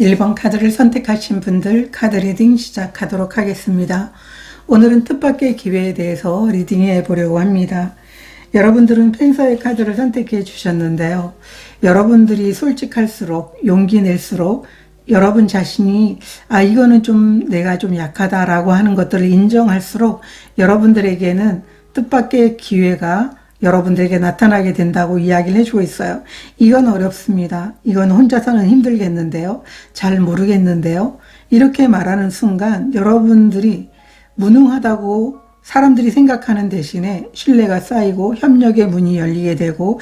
1번 카드를 선택하신 분들 카드 리딩 시작하도록 하겠습니다. 오늘은 뜻밖의 기회에 대해서 리딩해 보려고 합니다. 여러분들은 펜서의 카드를 선택해 주셨는데요. 여러분들이 솔직할수록, 용기 낼수록 여러분 자신이 이거는 좀 내가 좀 약하다라고 하는 것들을 인정할수록 여러분들에게는 뜻밖의 기회가 여러분들에게 나타나게 된다고 이야기를 해주고 있어요. 이건 어렵습니다. 이건 혼자서는 힘들겠는데요. 잘 모르겠는데요. 이렇게 말하는 순간 여러분들이 무능하다고 사람들이 생각하는 대신에 신뢰가 쌓이고 협력의 문이 열리게 되고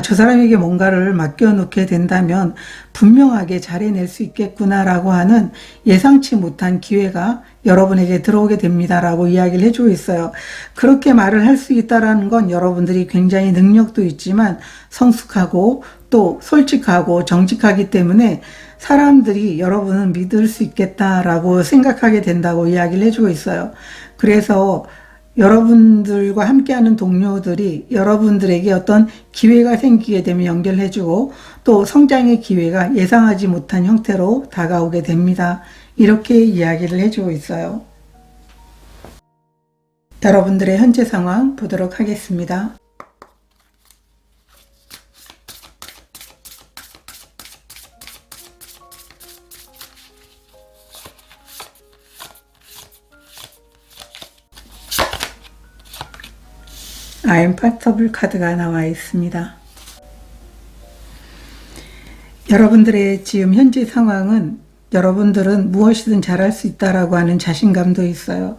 저 사람에게 뭔가를 맡겨놓게 된다면 분명하게 잘 해낼 수 있겠구나라고 하는 예상치 못한 기회가 여러분에게 들어오게 됩니다라고 이야기를 해주고 있어요. 그렇게 말을 할 수 있다라는 건 여러분들이 굉장히 능력도 있지만 성숙하고 또 솔직하고 정직하기 때문에 사람들이 여러분은 믿을 수 있겠다라고 생각하게 된다고 이야기를 해주고 있어요. 그래서 여러분들과 함께하는 동료들이 여러분들에게 어떤 기회가 생기게 되면 연결해주고 또 성장의 기회가 예상하지 못한 형태로 다가오게 됩니다. 이렇게 이야기를 해주고 있어요. 여러분들의 현재 상황 보도록 하겠습니다. 아임파서블 카드가 나와 있습니다. 여러분들의 지금 현재 상황은 여러분들은 무엇이든 잘할 수 있다라고 하는 자신감도 있어요.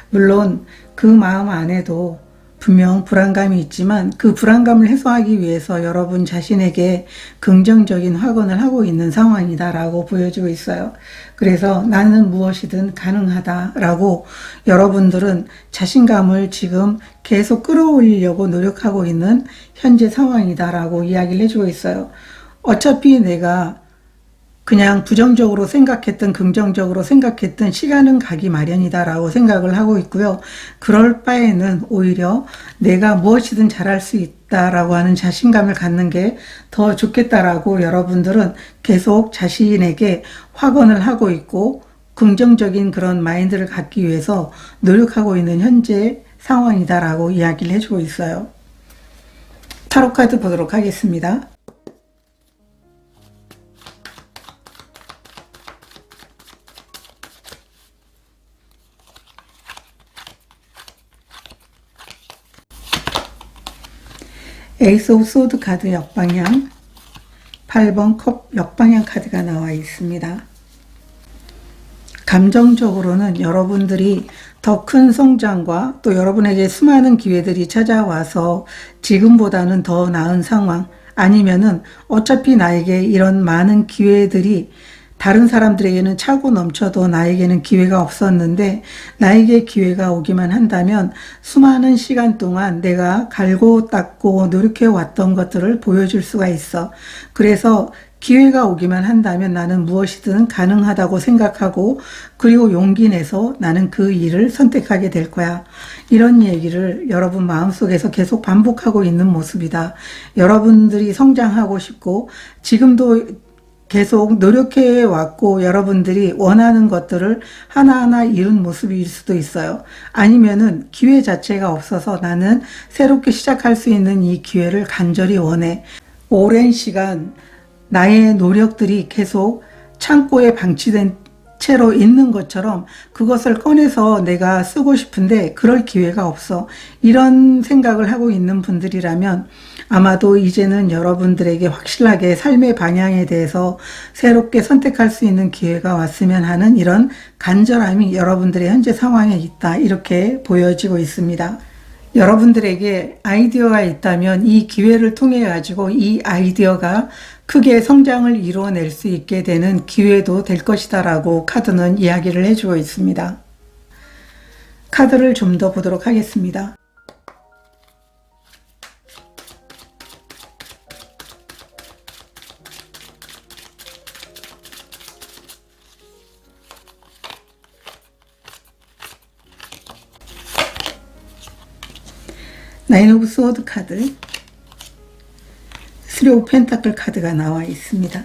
물론 그 마음 안에도 분명 불안감이 있지만 그 불안감을 해소하기 위해서 여러분 자신에게 긍정적인 확언을 하고 있는 상황이다라고 보여주고 있어요. 그래서 나는 무엇이든 가능하다라고 여러분들은 자신감을 지금 계속 끌어올리려고 노력하고 있는 현재 상황이다라고 이야기를 해주고 있어요. 어차피 내가 그냥 부정적으로 생각했든 긍정적으로 생각했든 시간은 가기 마련이다라고 생각을 하고 있고요. 그럴 바에는 오히려 내가 무엇이든 잘할 수 있다라고 하는 자신감을 갖는 게 더 좋겠다라고 여러분들은 계속 자신에게 확언을 하고 있고 긍정적인 그런 마인드를 갖기 위해서 노력하고 있는 현재 상황이다라고 이야기를 해주고 있어요. 타로 카드 보도록 하겠습니다. 에이스 오브 소드 카드 역방향, 8번 컵 역방향 카드가 나와 있습니다. 감정적으로는 여러분들이 더 큰 성장과 또 여러분에게 수많은 기회들이 찾아와서 지금보다는 더 나은 상황, 아니면은 어차피 나에게 이런 많은 기회들이 다른 사람들에게는 차고 넘쳐도 나에게는 기회가 없었는데 나에게 기회가 오기만 한다면 수많은 시간 동안 내가 갈고 닦고 노력해 왔던 것들을 보여줄 수가 있어. 그래서 기회가 오기만 한다면 나는 무엇이든 가능하다고 생각하고 그리고 용기 내서 나는 그 일을 선택하게 될 거야. 이런 얘기를 여러분 마음속에서 계속 반복하고 있는 모습이다. 여러분들이 성장하고 싶고 지금도 계속 노력해 왔고 여러분들이 원하는 것들을 하나하나 이룬 모습일 수도 있어요. 아니면은 기회 자체가 없어서 나는 새롭게 시작할 수 있는 이 기회를 간절히 원해. 오랜 시간 나의 노력들이 계속 창고에 방치된 채로 있는 것처럼 그것을 꺼내서 내가 쓰고 싶은데 그럴 기회가 없어. 이런 생각을 하고 있는 분들이라면 아마도 이제는 여러분들에게 확실하게 삶의 방향에 대해서 새롭게 선택할 수 있는 기회가 왔으면 하는 이런 간절함이 여러분들의 현재 상황에 있다. 이렇게 보여지고 있습니다. 여러분들에게 아이디어가 있다면 이 기회를 통해 가지고 이 아이디어가 크게 성장을 이루어낼 수 있게 되는 기회도 될 것이다 라고 카드는 이야기를 해주고 있습니다. 카드를 좀 더 보도록 하겠습니다. 나인 오브 소드 카드, 3 오브 펜타클 카드가 나와 있습니다.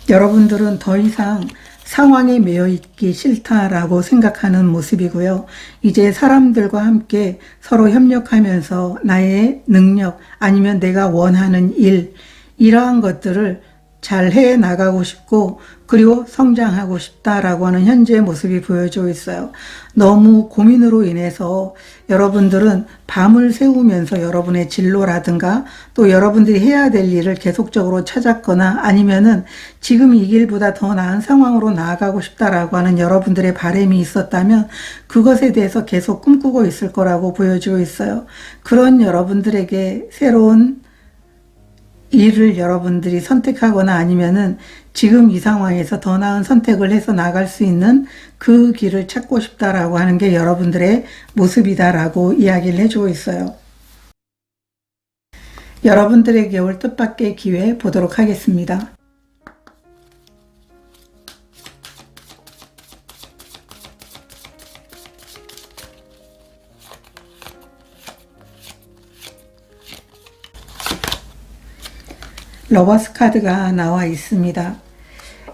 여러분들은 더 이상 상황에 매여 있기 싫다라고 생각하는 모습이고요. 이제 사람들과 함께 서로 협력하면서 나의 능력 아니면 내가 원하는 일, 이러한 것들을 잘 해 나가고 싶고 그리고 성장하고 싶다라고 하는 현재의 모습이 보여지고 있어요. 너무 고민으로 인해서 여러분들은 밤을 새우면서 여러분의 진로라든가 또 여러분들이 해야 될 일을 계속적으로 찾았거나 아니면은 지금 이 길보다 더 나은 상황으로 나아가고 싶다라고 하는 여러분들의 바람이 있었다면 그것에 대해서 계속 꿈꾸고 있을 거라고 보여지고 있어요. 그런 여러분들에게 새로운 일을 여러분들이 선택하거나 아니면은 지금 이 상황에서 더 나은 선택을 해서 나갈 수 있는 그 길을 찾고 싶다라고 하는 게 여러분들의 모습이다라고 이야기를 해주고 있어요. 여러분들에게 올 뜻밖의 기회 보도록 하겠습니다. 러버스 카드가 나와 있습니다.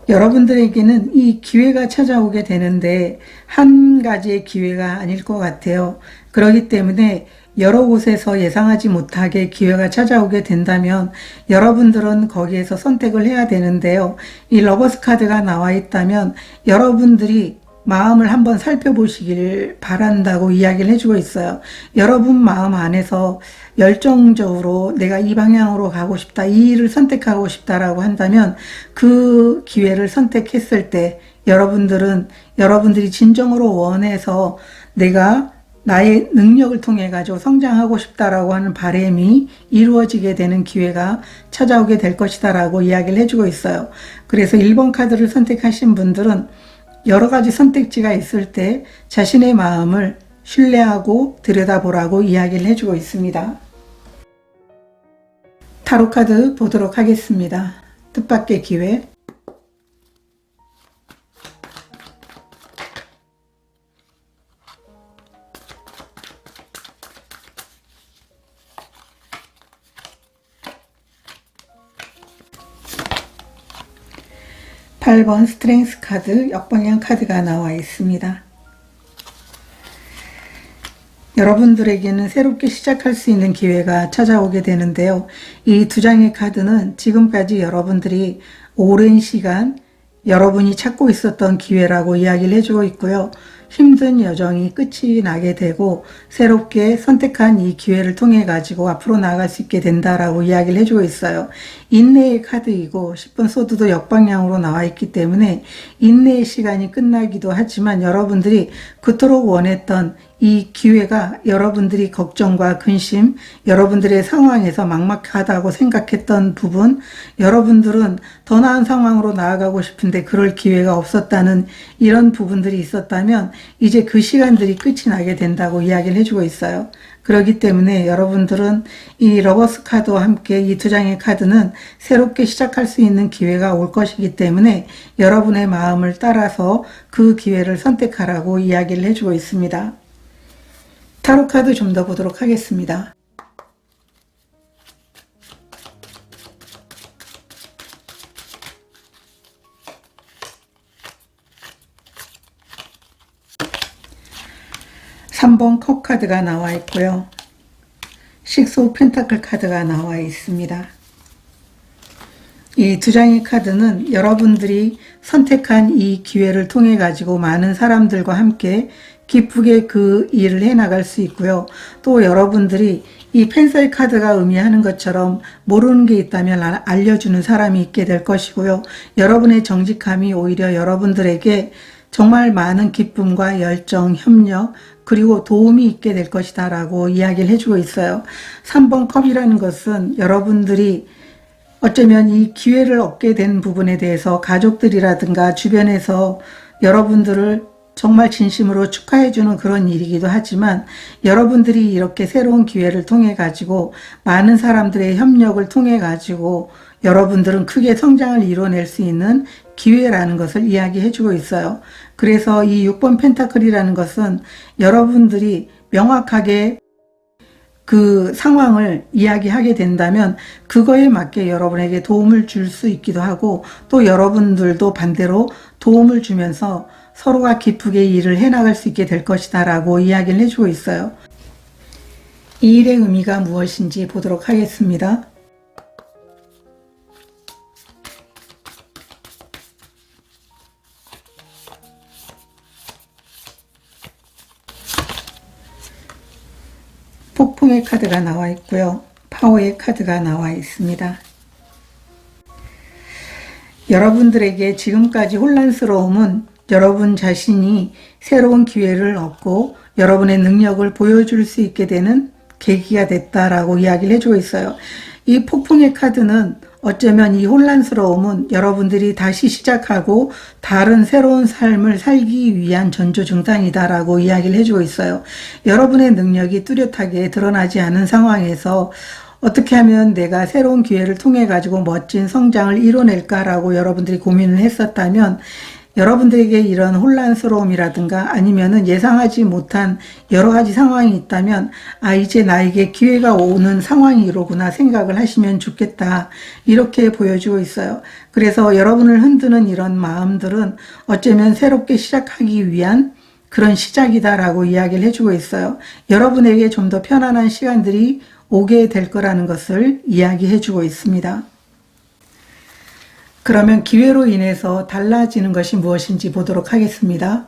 여러분들에게는 이 기회가 찾아오게 되는데 한 가지의 기회가 아닐 것 같아요. 그렇기 때문에 여러 곳에서 예상하지 못하게 기회가 찾아오게 된다면 여러분들은 거기에서 선택을 해야 되는데요. 이 러버스 카드가 나와 있다면 여러분들이 마음을 한번 살펴보시길 바란다고 이야기를 해주고 있어요. 여러분 마음 안에서 열정적으로 내가 이 방향으로 가고 싶다, 이 일을 선택하고 싶다라고 한다면 그 기회를 선택했을 때 여러분들이 진정으로 원해서 내가 나의 능력을 통해 가지고 성장하고 싶다라고 하는 바람이 이루어지게 되는 기회가 찾아오게 될 것이다라고 이야기를 해주고 있어요. 그래서 1번 카드를 선택하신 분들은 여러 가지 선택지가 있을 때 자신의 마음을 신뢰하고 들여다보라고 이야기를 해주고 있습니다. 타로 카드 보도록 하겠습니다. 뜻밖의 기회. 팔 번 스트렝스 카드, 역방향 카드가 나와 있습니다. 여러분들에게는 새롭게 시작할 수 있는 기회가 찾아오게 되는데요. 이 두 장의 카드는 지금까지 여러분들이 오랜 시간 여러분이 찾고 있었던 기회라고 이야기를 해주고 있고요. 힘든 여정이 끝이 나게 되고 새롭게 선택한 이 기회를 통해 가지고 앞으로 나아갈 수 있게 된다라고 이야기를 해주고 있어요. 인내의 카드이고 10번 소드도 역방향으로 나와 있기 때문에 인내의 시간이 끝나기도 하지만 여러분들이 그토록 원했던 이 기회가 여러분들이 걱정과 근심, 여러분들의 상황에서 막막하다고 생각했던 부분, 여러분들은 더 나은 상황으로 나아가고 싶은데 그럴 기회가 없었다는 이런 부분들이 있었다면 이제 그 시간들이 끝이 나게 된다고 이야기를 해주고 있어요. 그렇기 때문에 여러분들은 이 러버스 카드와 함께 이 두 장의 카드는 새롭게 시작할 수 있는 기회가 올 것이기 때문에 여러분의 마음을 따라서 그 기회를 선택하라고 이야기를 해주고 있습니다. 타로 카드 좀 더 보도록 하겠습니다. (3번) 컵 카드가 나와 있고요. 식스 오브 펜타클 카드가 나와 있습니다. 이 두 장의 카드는 여러분들이 선택한 이 기회를 통해 가지고 많은 사람들과 함께 기쁘게 그 일을 해나갈 수 있고요. 또 여러분들이 이 펜사의 카드가 의미하는 것처럼 모르는 게 있다면 알려주는 사람이 있게 될 것이고요. 여러분의 정직함이 오히려 여러분들에게 정말 많은 기쁨과 열정, 협력, 그리고 도움이 있게 될 것이다 라고 이야기를 해주고 있어요. 3번 컵이라는 것은 여러분들이 어쩌면 이 기회를 얻게 된 부분에 대해서 가족들이라든가 주변에서 여러분들을 정말 진심으로 축하해주는 그런 일이기도 하지만 여러분들이 이렇게 새로운 기회를 통해 가지고 많은 사람들의 협력을 통해 가지고 여러분들은 크게 성장을 이뤄낼 수 있는 기회라는 것을 이야기해주고 있어요. 그래서 이 6번 펜타클이라는 것은 여러분들이 명확하게 그 상황을 이야기하게 된다면 그거에 맞게 여러분에게 도움을 줄 수 있기도 하고 또 여러분들도 반대로 도움을 주면서 서로가 기쁘게 일을 해나갈 수 있게 될 것이다 라고 이야기를 해주고 있어요. 이 일의 의미가 무엇인지 보도록 하겠습니다. 폭풍의 카드가 나와 있고요. 파워의 카드가 나와 있습니다. 여러분들에게 지금까지 혼란스러움은 여러분 자신이 새로운 기회를 얻고 여러분의 능력을 보여줄 수 있게 되는 계기가 됐다라고 이야기를 해주고 있어요. 이 폭풍의 카드는 어쩌면 이 혼란스러움은 여러분들이 다시 시작하고 다른 새로운 삶을 살기 위한 전조증상이다라고 이야기를 해주고 있어요. 여러분의 능력이 뚜렷하게 드러나지 않은 상황에서 어떻게 하면 내가 새로운 기회를 통해 가지고 멋진 성장을 이뤄낼까라고 여러분들이 고민을 했었다면 여러분들에게 이런 혼란스러움이라든가 아니면은 예상하지 못한 여러 가지 상황이 있다면 이제 나에게 기회가 오는 상황이로구나 생각을 하시면 좋겠다. 이렇게 보여주고 있어요. 그래서 여러분을 흔드는 이런 마음들은 어쩌면 새롭게 시작하기 위한 그런 시작이다라고 이야기를 해주고 있어요. 여러분에게 좀 더 편안한 시간들이 오게 될 거라는 것을 이야기해 주고 있습니다. 그러면 기회로 인해서 달라지는 것이 무엇인지 보도록 하겠습니다.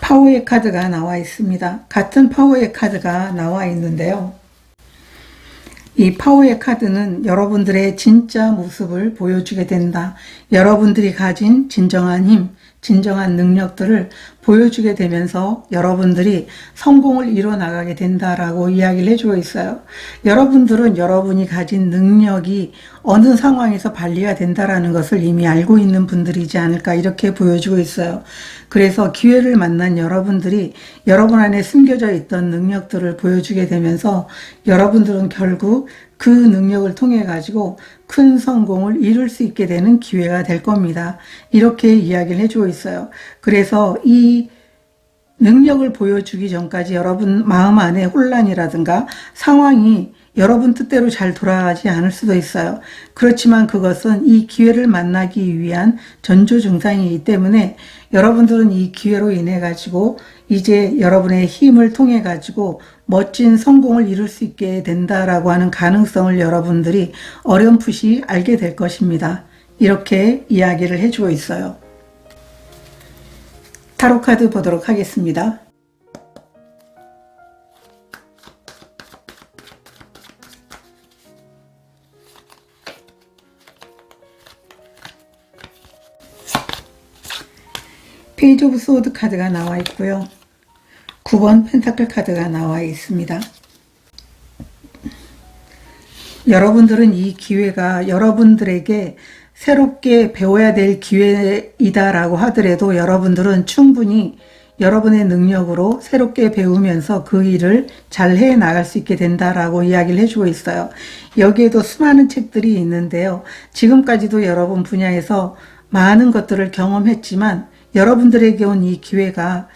파워의 카드가 나와 있습니다. 같은 파워의 카드가 나와 있는데요. 이 파워의 카드는 여러분들의 진짜 모습을 보여주게 된다. 여러분들이 가진 진정한 힘, 진정한 능력들을 보여주게 되면서 여러분들이 성공을 이뤄나가게 된다라고 이야기를 해주고 있어요. 여러분들은 여러분이 가진 능력이 어느 상황에서 발휘가 된다라는 것을 이미 알고 있는 분들이지 않을까 이렇게 보여주고 있어요. 그래서 기회를 만난 여러분들이 여러분 안에 숨겨져 있던 능력들을 보여주게 되면서 여러분들은 결국 그 능력을 통해 가지고 큰 성공을 이룰 수 있게 되는 기회가 될 겁니다. 이렇게 이야기를 해주고 있어요. 그래서 이 능력을 보여주기 전까지 여러분 마음 안에 혼란이라든가 상황이 여러분 뜻대로 잘 돌아가지 않을 수도 있어요. 그렇지만 그것은 이 기회를 만나기 위한 전조 증상이기 때문에 여러분들은 이 기회로 인해 가지고 이제 여러분의 힘을 통해 가지고 멋진 성공을 이룰 수 있게 된다라고 하는 가능성을 여러분들이 어렴풋이 알게 될 것입니다. 이렇게 이야기를 해주고 있어요. 타로 카드 보도록 하겠습니다. 페이지 오브 소드 카드가 나와 있고요. 9번 펜타클 카드가 나와 있습니다. 여러분들은 이 기회가 여러분들에게 새롭게 배워야 될 기회이다라고 하더라도 여러분들은 충분히 여러분의 능력으로 새롭게 배우면서 그 일을 잘 해 나갈 수 있게 된다라고 이야기를 해주고 있어요. 여기에도 수많은 책들이 있는데요. 지금까지도 여러분 분야에서 많은 것들을 경험했지만 여러분들에게 온 이 기회가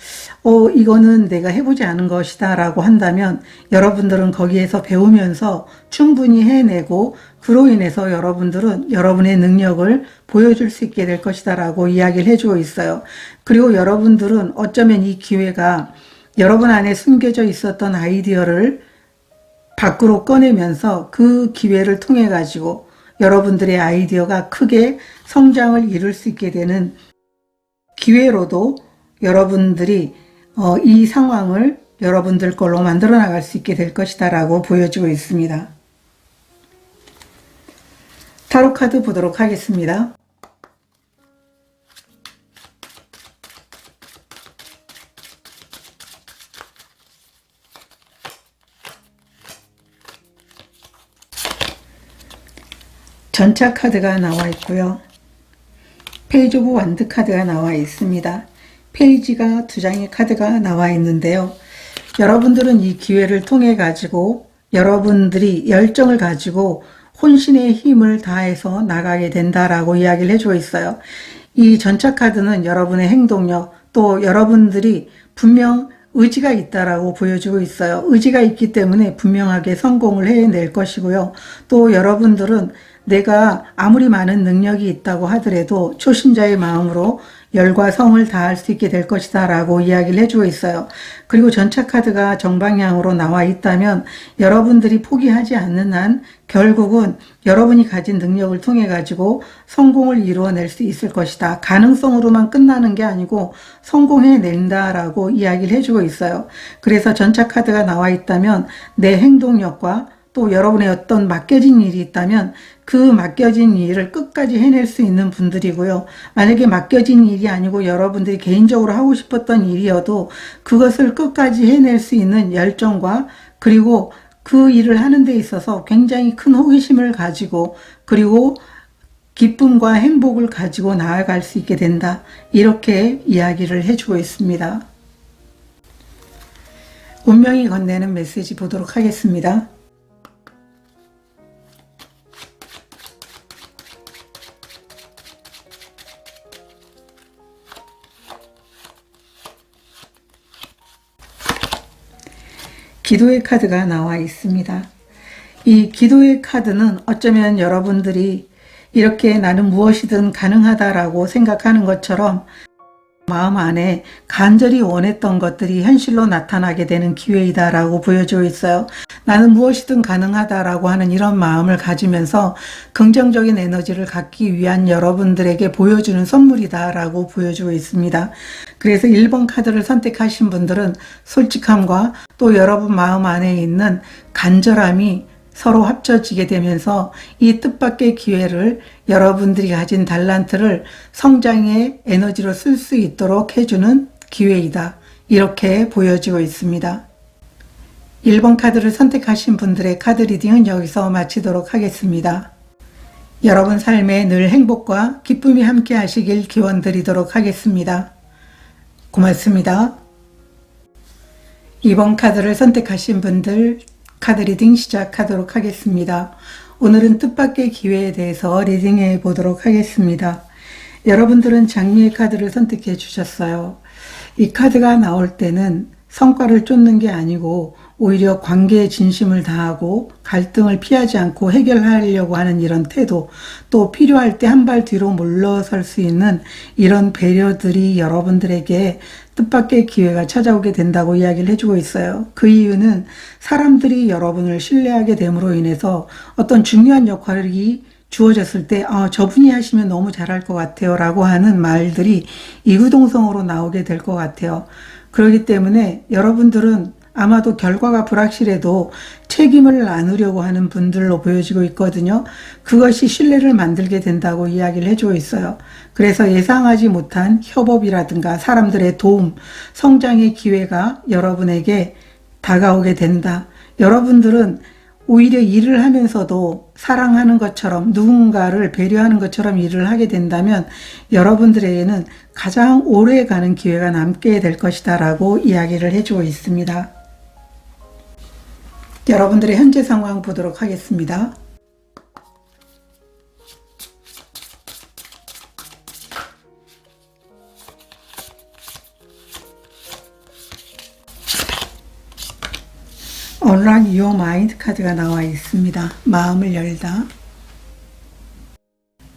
이거는 내가 해보지 않은 것이다 라고 한다면 여러분들은 거기에서 배우면서 충분히 해내고 그로 인해서 여러분들은 여러분의 능력을 보여줄 수 있게 될 것이다 라고 이야기를 해주고 있어요. 그리고 여러분들은 어쩌면 이 기회가 여러분 안에 숨겨져 있었던 아이디어를 밖으로 꺼내면서 그 기회를 통해 가지고 여러분들의 아이디어가 크게 성장을 이룰 수 있게 되는 기회로도 여러분들이 이 상황을 여러분들 걸로 만들어 나갈 수 있게 될 것이다 라고 보여주고 있습니다. 타로 카드 보도록 하겠습니다. 전차 카드가 나와 있고요. 페이지 오브 완드 카드가 나와 있습니다. 페이지가 2장의 카드가 나와 있는데요. 여러분들은 이 기회를 통해 가지고 여러분들이 열정을 가지고 혼신의 힘을 다해서 나가게 된다라고 이야기를 해주고 있어요. 이 전차 카드는 여러분의 행동력, 또 여러분들이 분명 의지가 있다라고 보여주고 있어요. 의지가 있기 때문에 분명하게 성공을 해낼 것이고요. 또 여러분들은 내가 아무리 많은 능력이 있다고 하더라도 초심자의 마음으로 열과 성을 다할 수 있게 될 것이다 라고 이야기를 해주고 있어요. 그리고 전차 카드가 정방향으로 나와 있다면 여러분들이 포기하지 않는 한 결국은 여러분이 가진 능력을 통해 가지고 성공을 이루어낼 수 있을 것이다. 가능성으로만 끝나는 게 아니고 성공해낸다 라고 이야기를 해주고 있어요. 그래서 전차 카드가 나와 있다면 내 행동력과 또 여러분의 어떤 맡겨진 일이 있다면 그 맡겨진 일을 끝까지 해낼 수 있는 분들이고요. 만약에 맡겨진 일이 아니고 여러분들이 개인적으로 하고 싶었던 일이어도 그것을 끝까지 해낼 수 있는 열정과 그리고 그 일을 하는 데 있어서 굉장히 큰 호기심을 가지고 그리고 기쁨과 행복을 가지고 나아갈 수 있게 된다. 이렇게 이야기를 해주고 있습니다. 운명이 건네는 메시지 보도록 하겠습니다. 기도의 카드가 나와 있습니다. 이 기도의 카드는 어쩌면 여러분들이 이렇게 나는 무엇이든 가능하다라고 생각하는 것처럼 마음 안에 간절히 원했던 것들이 현실로 나타나게 되는 기회이다라고 보여주고 있어요. 나는 무엇이든 가능하다라고 하는 이런 마음을 가지면서 긍정적인 에너지를 갖기 위한 여러분들에게 보여주는 선물이다라고 보여주고 있습니다. 그래서 1번 카드를 선택하신 분들은 솔직함과 또 여러분 마음 안에 있는 간절함이 서로 합쳐지게 되면서 이 뜻밖의 기회를 여러분들이 가진 달란트를 성장의 에너지로 쓸 수 있도록 해주는 기회이다. 이렇게 보여지고 있습니다. 1번 카드를 선택하신 분들의 카드 리딩은 여기서 마치도록 하겠습니다. 여러분 삶에 늘 행복과 기쁨이 함께 하시길 기원 드리도록 하겠습니다. 고맙습니다. 2번 카드를 선택하신 분들 카드 리딩 시작하도록 하겠습니다. 오늘은 뜻밖의 기회에 대해서 리딩해 보도록 하겠습니다. 여러분들은 장미의 카드를 선택해 주셨어요. 이 카드가 나올 때는 성과를 쫓는 게 아니고 오히려 관계에 진심을 다하고 갈등을 피하지 않고 해결하려고 하는 이런 태도, 또 필요할 때 한 발 뒤로 물러설 수 있는 이런 배려들이 여러분들에게 뜻밖의 기회가 찾아오게 된다고 이야기를 해주고 있어요. 그 이유는 사람들이 여러분을 신뢰하게 됨으로 인해서 어떤 중요한 역할이 주어졌을 때 저분이 하시면 너무 잘할 것 같아요 라고 하는 말들이 이구동성으로 나오게 될 것 같아요. 그렇기 때문에 여러분들은 아마도 결과가 불확실해도 책임을 나누려고 하는 분들로 보여지고 있거든요. 그것이 신뢰를 만들게 된다고 이야기를 해주고 있어요. 그래서 예상하지 못한 협업이라든가 사람들의 도움, 성장의 기회가 여러분에게 다가오게 된다. 여러분들은 오히려 일을 하면서도 사랑하는 것처럼 누군가를 배려하는 것처럼 일을 하게 된다면 여러분들에게는 가장 오래 가는 기회가 남게 될 것이다 라고 이야기를 해주고 있습니다. 여러분들의 현재 상황 보도록 하겠습니다. Unlock Your Mind 카드가 나와 있습니다. 마음을 열다.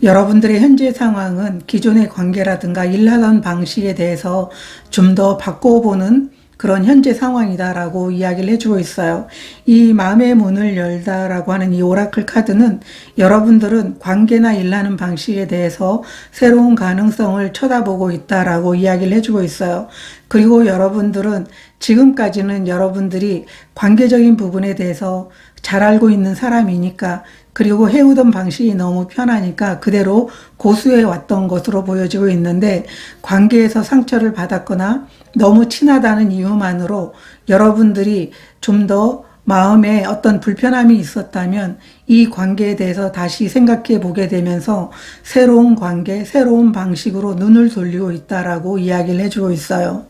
여러분들의 현재 상황은 기존의 관계라든가 일하던 방식에 대해서 좀 더 바꿔보는 그런 현재 상황이다라고 이야기를 해주고 있어요. 이 마음의 문을 열다라고 하는 이 오라클 카드는 여러분들은 관계나 일하는 방식에 대해서 새로운 가능성을 쳐다보고 있다라고 이야기를 해주고 있어요. 그리고 여러분들은 지금까지는 여러분들이 관계적인 부분에 대해서 잘 알고 있는 사람이니까 그리고 해오던 방식이 너무 편하니까 그대로 고수해 왔던 것으로 보여지고 있는데 관계에서 상처를 받았거나 너무 친하다는 이유만으로 여러분들이 좀 더 마음에 어떤 불편함이 있었다면 이 관계에 대해서 다시 생각해 보게 되면서 새로운 관계, 새로운 방식으로 눈을 돌리고 있다라고 이야기를 해주고 있어요.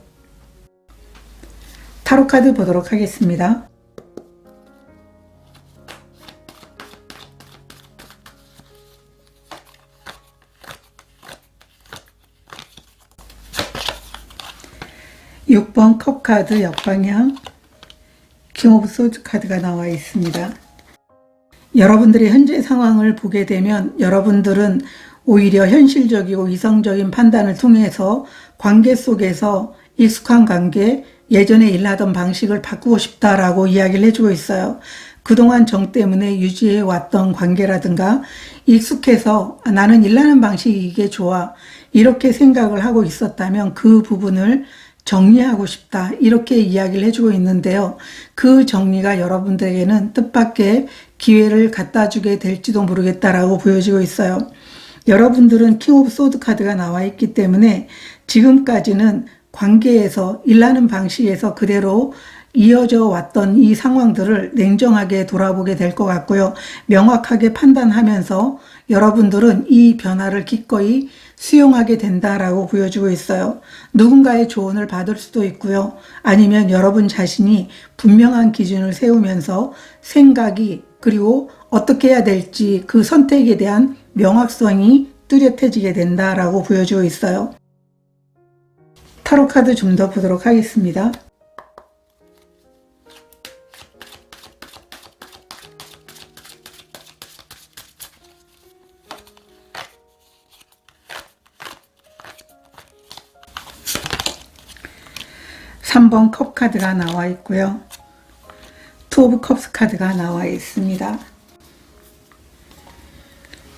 타로 카드 보도록 하겠습니다. 6번 컵 카드 역방향 킹 오브 소드 카드가 나와 있습니다. 여러분들의 현재 상황을 보게 되면 여러분들은 오히려 현실적이고 이성적인 판단을 통해서 관계 속에서 익숙한 관계, 예전에 일하던 방식을 바꾸고 싶다라고 이야기를 해주고 있어요. 그동안 정 때문에 유지해 왔던 관계라든가 익숙해서 나는 일하는 방식이 이게 좋아 이렇게 생각을 하고 있었다면 그 부분을 정리하고 싶다 이렇게 이야기를 해주고 있는데요. 그 정리가 여러분들에게는 뜻밖의 기회를 갖다 주게 될지도 모르겠다라고 보여지고 있어요. 여러분들은 킹 오브 소드 카드가 나와 있기 때문에 지금까지는 관계에서 일하는 방식에서 그대로 이어져 왔던 이 상황들을 냉정하게 돌아보게 될 것 같고요. 명확하게 판단하면서 여러분들은 이 변화를 기꺼이 수용하게 된다라고 보여주고 있어요. 누군가의 조언을 받을 수도 있고요. 아니면 여러분 자신이 분명한 기준을 세우면서 생각이 그리고 어떻게 해야 될지 그 선택에 대한 명확성이 뚜렷해지게 된다라고 보여주고 있어요. 타로 카드 좀 더 보도록 하겠습니다. (3번) 컵 카드가 나와 있고요. 투 오브 컵스 카드가 나와 있습니다.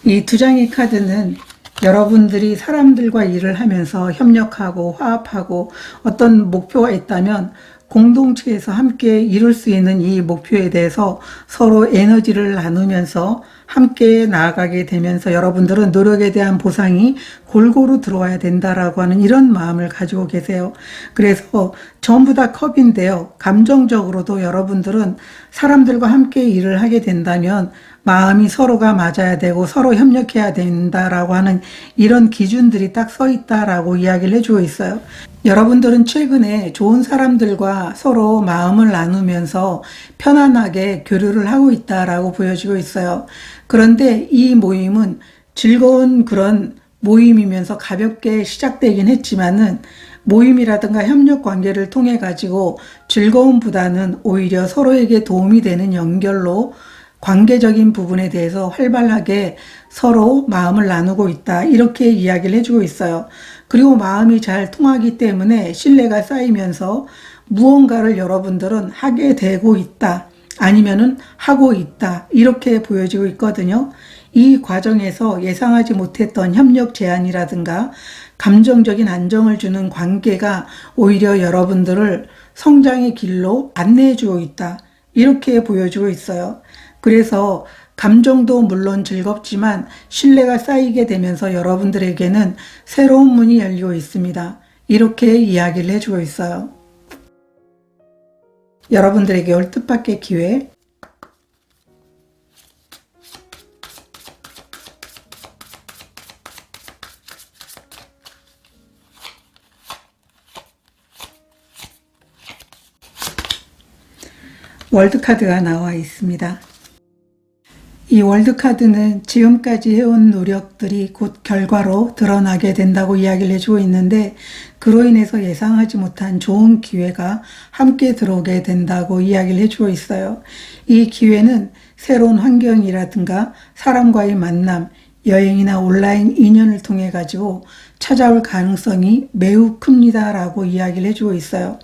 이 두 장의 카드는 여러분들이 사람들과 일을 하면서 협력하고 화합하고 어떤 목표가 있다면 공동체에서 함께 이룰 수 있는 이 목표에 대해서 서로 에너지를 나누면서 함께 나아가게 되면서 여러분들은 노력에 대한 보상이 골고루 들어와야 된다라고 하는 이런 마음을 가지고 계세요. 그래서 전부 다 컵인데요. 감정적으로도 여러분들은 사람들과 함께 일을 하게 된다면 마음이 서로가 맞아야 되고 서로 협력해야 된다라고 하는 이런 기준들이 딱 서 있다라고 이야기를 해주고 있어요. 여러분들은 최근에 좋은 사람들과 서로 마음을 나누면서 편안하게 교류를 하고 있다라고 보여지고 있어요. 그런데 이 모임은 즐거운 그런 모임이면서 가볍게 시작되긴 했지만은 모임이라든가 협력 관계를 통해 가지고 즐거움보다는 오히려 서로에게 도움이 되는 연결로 관계적인 부분에 대해서 활발하게 서로 마음을 나누고 있다 이렇게 이야기를 해주고 있어요. 그리고 마음이 잘 통하기 때문에 신뢰가 쌓이면서 무언가를 여러분들은 하게 되고 있다 아니면은 하고 있다 이렇게 보여지고 있거든요. 이 과정에서 예상하지 못했던 협력 제안이라든가 감정적인 안정을 주는 관계가 오히려 여러분들을 성장의 길로 안내해 주고 있다 이렇게 보여주고 있어요. 그래서 감정도 물론 즐겁지만 신뢰가 쌓이게 되면서 여러분들에게는 새로운 문이 열리고 있습니다. 이렇게 이야기를 해주고 있어요. 여러분들에게 올 뜻밖의 기회. 월드카드가 나와 있습니다. 이 월드카드는 지금까지 해온 노력들이 곧 결과로 드러나게 된다고 이야기를 해주고 있는데 그로 인해서 예상하지 못한 좋은 기회가 함께 들어오게 된다고 이야기를 해주고 있어요. 이 기회는 새로운 환경이라든가 사람과의 만남, 여행이나 온라인 인연을 통해 가지고 찾아올 가능성이 매우 큽니다 라고 이야기를 해주고 있어요.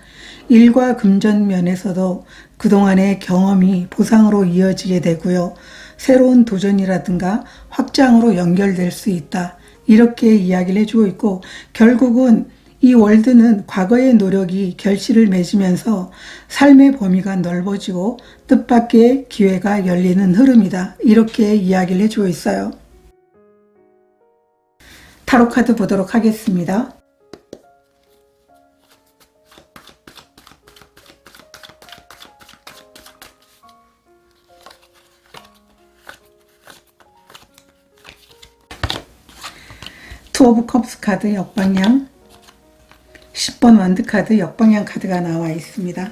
일과 금전 면에서도 그동안의 경험이 보상으로 이어지게 되고요. 새로운 도전이라든가 확장으로 연결될 수 있다. 이렇게 이야기를 해주고 있고 결국은 이 월드는 과거의 노력이 결실을 맺으면서 삶의 범위가 넓어지고 뜻밖의 기회가 열리는 흐름이다. 이렇게 이야기를 해주고 있어요. 타로 카드 보도록 하겠습니다. 투 오브 컵스 카드 역방향, 10번 원드 카드 역방향 카드가 나와 있습니다.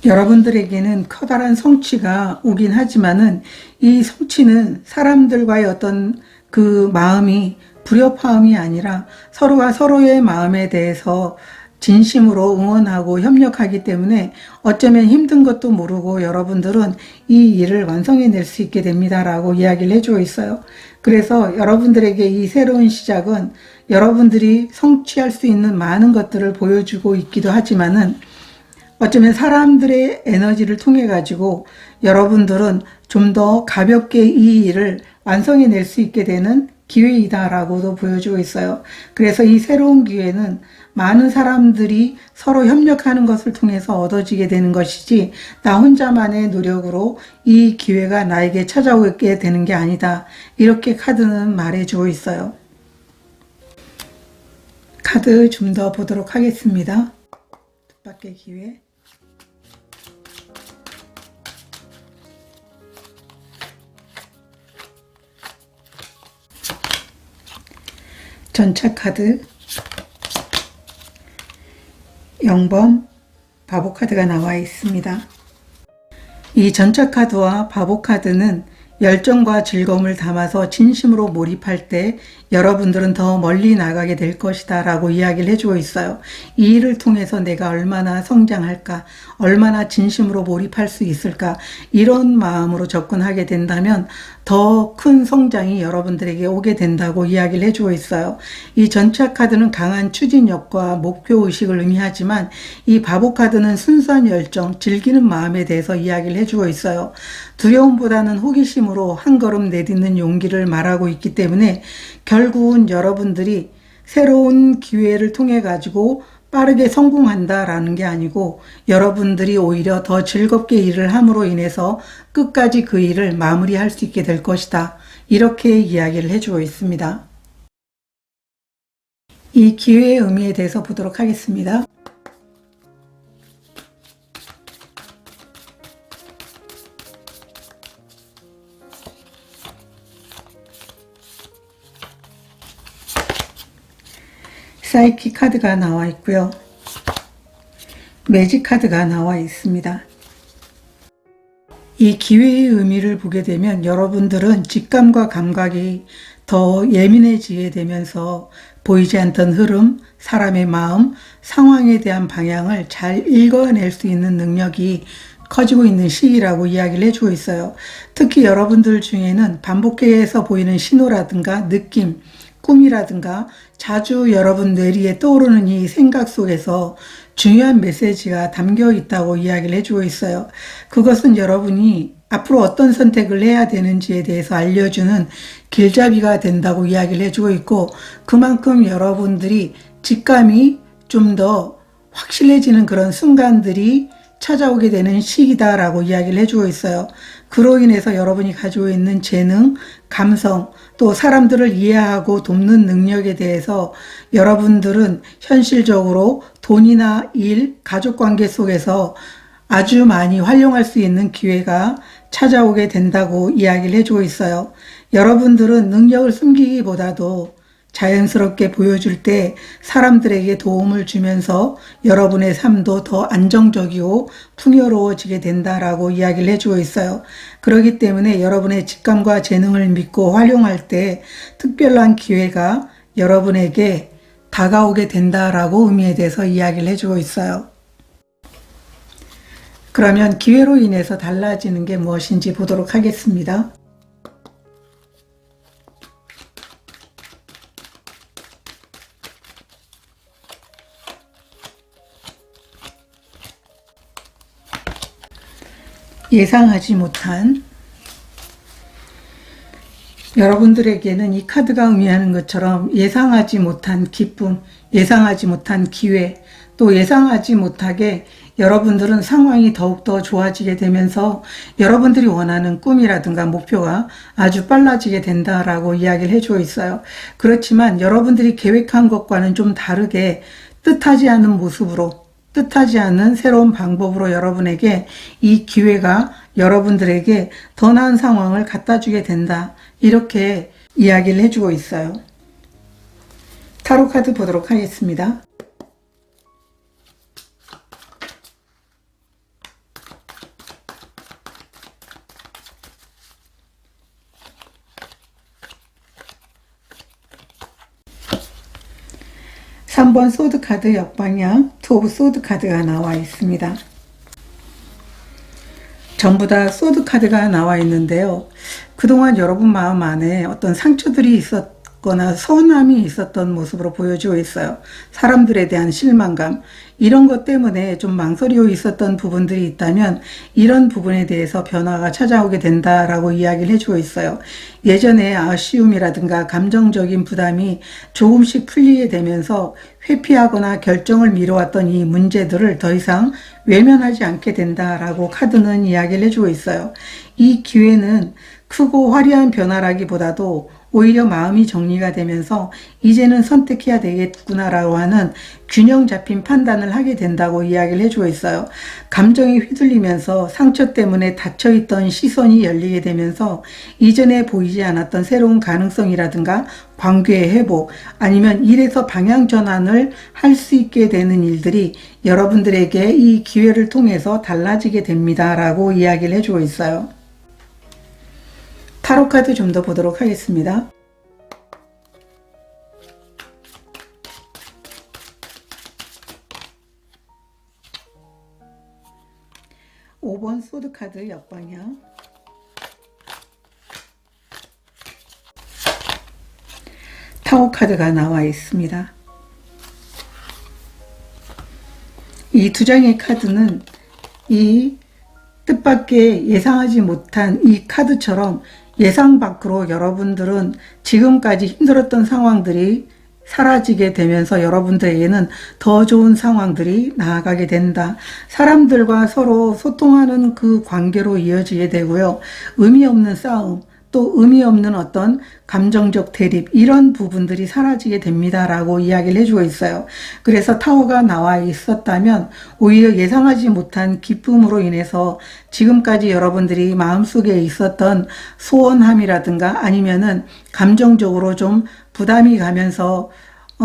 여러분들에게는 커다란 성취가 오긴 하지만은 이 성취는 사람들과의 어떤 그 마음이 불협화음이 아니라 서로가 서로의 마음에 대해서 진심으로 응원하고 협력하기 때문에 어쩌면 힘든 것도 모르고 여러분들은 이 일을 완성해낼 수 있게 됩니다라고 이야기를 해주고 있어요. 그래서 여러분들에게 이 새로운 시작은 여러분들이 성취할 수 있는 많은 것들을 보여주고 있기도 하지만은 어쩌면 사람들의 에너지를 통해 가지고 여러분들은 좀 더 가볍게 이 일을 완성해낼 수 있게 되는 기회이다라고도 보여주고 있어요. 그래서 이 새로운 기회는 많은 사람들이 서로 협력하는 것을 통해서 얻어지게 되는 것이지 나 혼자만의 노력으로 이 기회가 나에게 찾아오게 되는 게 아니다. 이렇게 카드는 말해주고 있어요. 카드 좀 더 보도록 하겠습니다. 뜻밖의 기회. 전차 카드 0번 바보 카드가 나와 있습니다. 이 전차 카드와 바보 카드는 열정과 즐거움을 담아서 진심으로 몰입할 때 여러분들은 더 멀리 나가게 될 것이다 라고 이야기를 해주고 있어요. 이 일을 통해서 내가 얼마나 성장할까, 얼마나 진심으로 몰입할 수 있을까, 이런 마음으로 접근하게 된다면 더 큰 성장이 여러분들에게 오게 된다고 이야기를 해주고 있어요. 이 전차 카드는 강한 추진력과 목표의식을 의미하지만 이 바보 카드는 순수한 열정, 즐기는 마음에 대해서 이야기를 해주고 있어요. 두려움보다는 호기심으로 한 걸음 내딛는 용기를 말하고 있기 때문에 결국은 여러분들이 새로운 기회를 통해 가지고 빠르게 성공한다라는 게 아니고 여러분들이 오히려 더 즐겁게 일을 함으로 인해서 끝까지 그 일을 마무리할 수 있게 될 것이다. 이렇게 이야기를 해주고 있습니다. 이 기회의 의미에 대해서 보도록 하겠습니다. 사이키 카드가 나와 있고요. 매직 카드가 나와 있습니다. 이 기회의 의미를 보게 되면 여러분들은 직감과 감각이 더 예민해지게 되면서 보이지 않던 흐름, 사람의 마음, 상황에 대한 방향을 잘 읽어낼 수 있는 능력이 커지고 있는 시기라고 이야기를 해주고 있어요. 특히 여러분들 중에는 반복해서 보이는 신호라든가 느낌, 꿈이라든가 자주 여러분 뇌리에 떠오르는 이 생각 속에서 중요한 메시지가 담겨 있다고 이야기를 해주고 있어요. 그것은 여러분이 앞으로 어떤 선택을 해야 되는지에 대해서 알려주는 길잡이가 된다고 이야기를 해주고 있고 그만큼 여러분들이 직감이 좀 더 확실해지는 그런 순간들이 찾아오게 되는 시기다라고 이야기를 해주고 있어요. 그로 인해서 여러분이 가지고 있는 재능, 감성, 또 사람들을 이해하고 돕는 능력에 대해서 여러분들은 현실적으로 돈이나 일, 가족관계 속에서 아주 많이 활용할 수 있는 기회가 찾아오게 된다고 이야기를 해주고 있어요. 여러분들은 능력을 숨기기보다도 자연스럽게 보여줄 때 사람들에게 도움을 주면서 여러분의 삶도 더 안정적이고 풍요로워지게 된다라고 이야기를 해주고 있어요. 그렇기 때문에 여러분의 직감과 재능을 믿고 활용할 때 특별한 기회가 여러분에게 다가오게 된다라고 의미에 대해서 이야기를 해주고 있어요. 그러면 기회로 인해서 달라지는 게 무엇인지 보도록 하겠습니다. 예상하지 못한 여러분들에게는 이 카드가 의미하는 것처럼 예상하지 못한 기쁨, 예상하지 못한 기회, 또 예상하지 못하게 여러분들은 상황이 더욱더 좋아지게 되면서 여러분들이 원하는 꿈이라든가 목표가 아주 빨라지게 된다라고 이야기를 해주고 있어요. 그렇지만 여러분들이 계획한 것과는 좀 다르게 뜻하지 않은 모습으로 뜻하지 않은 새로운 방법으로 여러분에게 이 기회가 여러분들에게 더 나은 상황을 갖다 주게 된다. 이렇게 이야기를 해주고 있어요. 타로 카드 보도록 하겠습니다. 3번 소드 카드 역방향 투 오브 소드 카드가 나와 있습니다. 전부 다 소드 카드가 나와 있는데요. 그동안 여러분 마음 안에 어떤 상처들이 있었거나 서운함이 있었던 모습으로 보여지고 있어요. 사람들에 대한 실망감, 이런 것 때문에 좀 망설이고 있었던 부분들이 있다면 이런 부분에 대해서 변화가 찾아오게 된다라고 이야기를 해주고 있어요. 예전에 아쉬움이라든가 감정적인 부담이 조금씩 풀리게 되면서 회피하거나 결정을 미뤄왔던 이 문제들을 더 이상 외면하지 않게 된다라고 카드는 이야기를 해주고 있어요. 이 기회는 크고 화려한 변화라기보다도 오히려 마음이 정리가 되면서 이제는 선택해야 되겠구나라고 하는 균형 잡힌 판단을 하게 된다고 이야기를 해주고 있어요. 감정이 휘둘리면서 상처 때문에 닫혀있던 시선이 열리게 되면서 이전에 보이지 않았던 새로운 가능성이라든가 관계의 회복, 아니면 일에서 방향 전환을 할 수 있게 되는 일들이 여러분들에게 이 기회를 통해서 달라지게 됩니다 라고 이야기를 해주고 있어요. 타로 카드 좀 더 보도록 하겠습니다. (5번) 소드 카드 역방향, 타워 카드가 나와 있습니다. 이 두 장의 카드는 이 뜻밖의 예상하지 못한 이 카드처럼 예상 밖으로 여러분들은 지금까지 힘들었던 상황들이 사라지게 되면서 여러분들에게는 더 좋은 상황들이 나아가게 된다. 사람들과 서로 소통하는 그 관계로 이어지게 되고요. 의미 없는 싸움, 또 의미 없는 어떤 감정적 대립, 이런 부분들이 사라지게 됩니다 라고 이야기를 해주고 있어요. 그래서 타워가 나와 있었다면 오히려 예상하지 못한 기쁨으로 인해서 지금까지 여러분들이 마음속에 있었던 소원함이라든가 아니면은 감정적으로 좀 부담이 가면서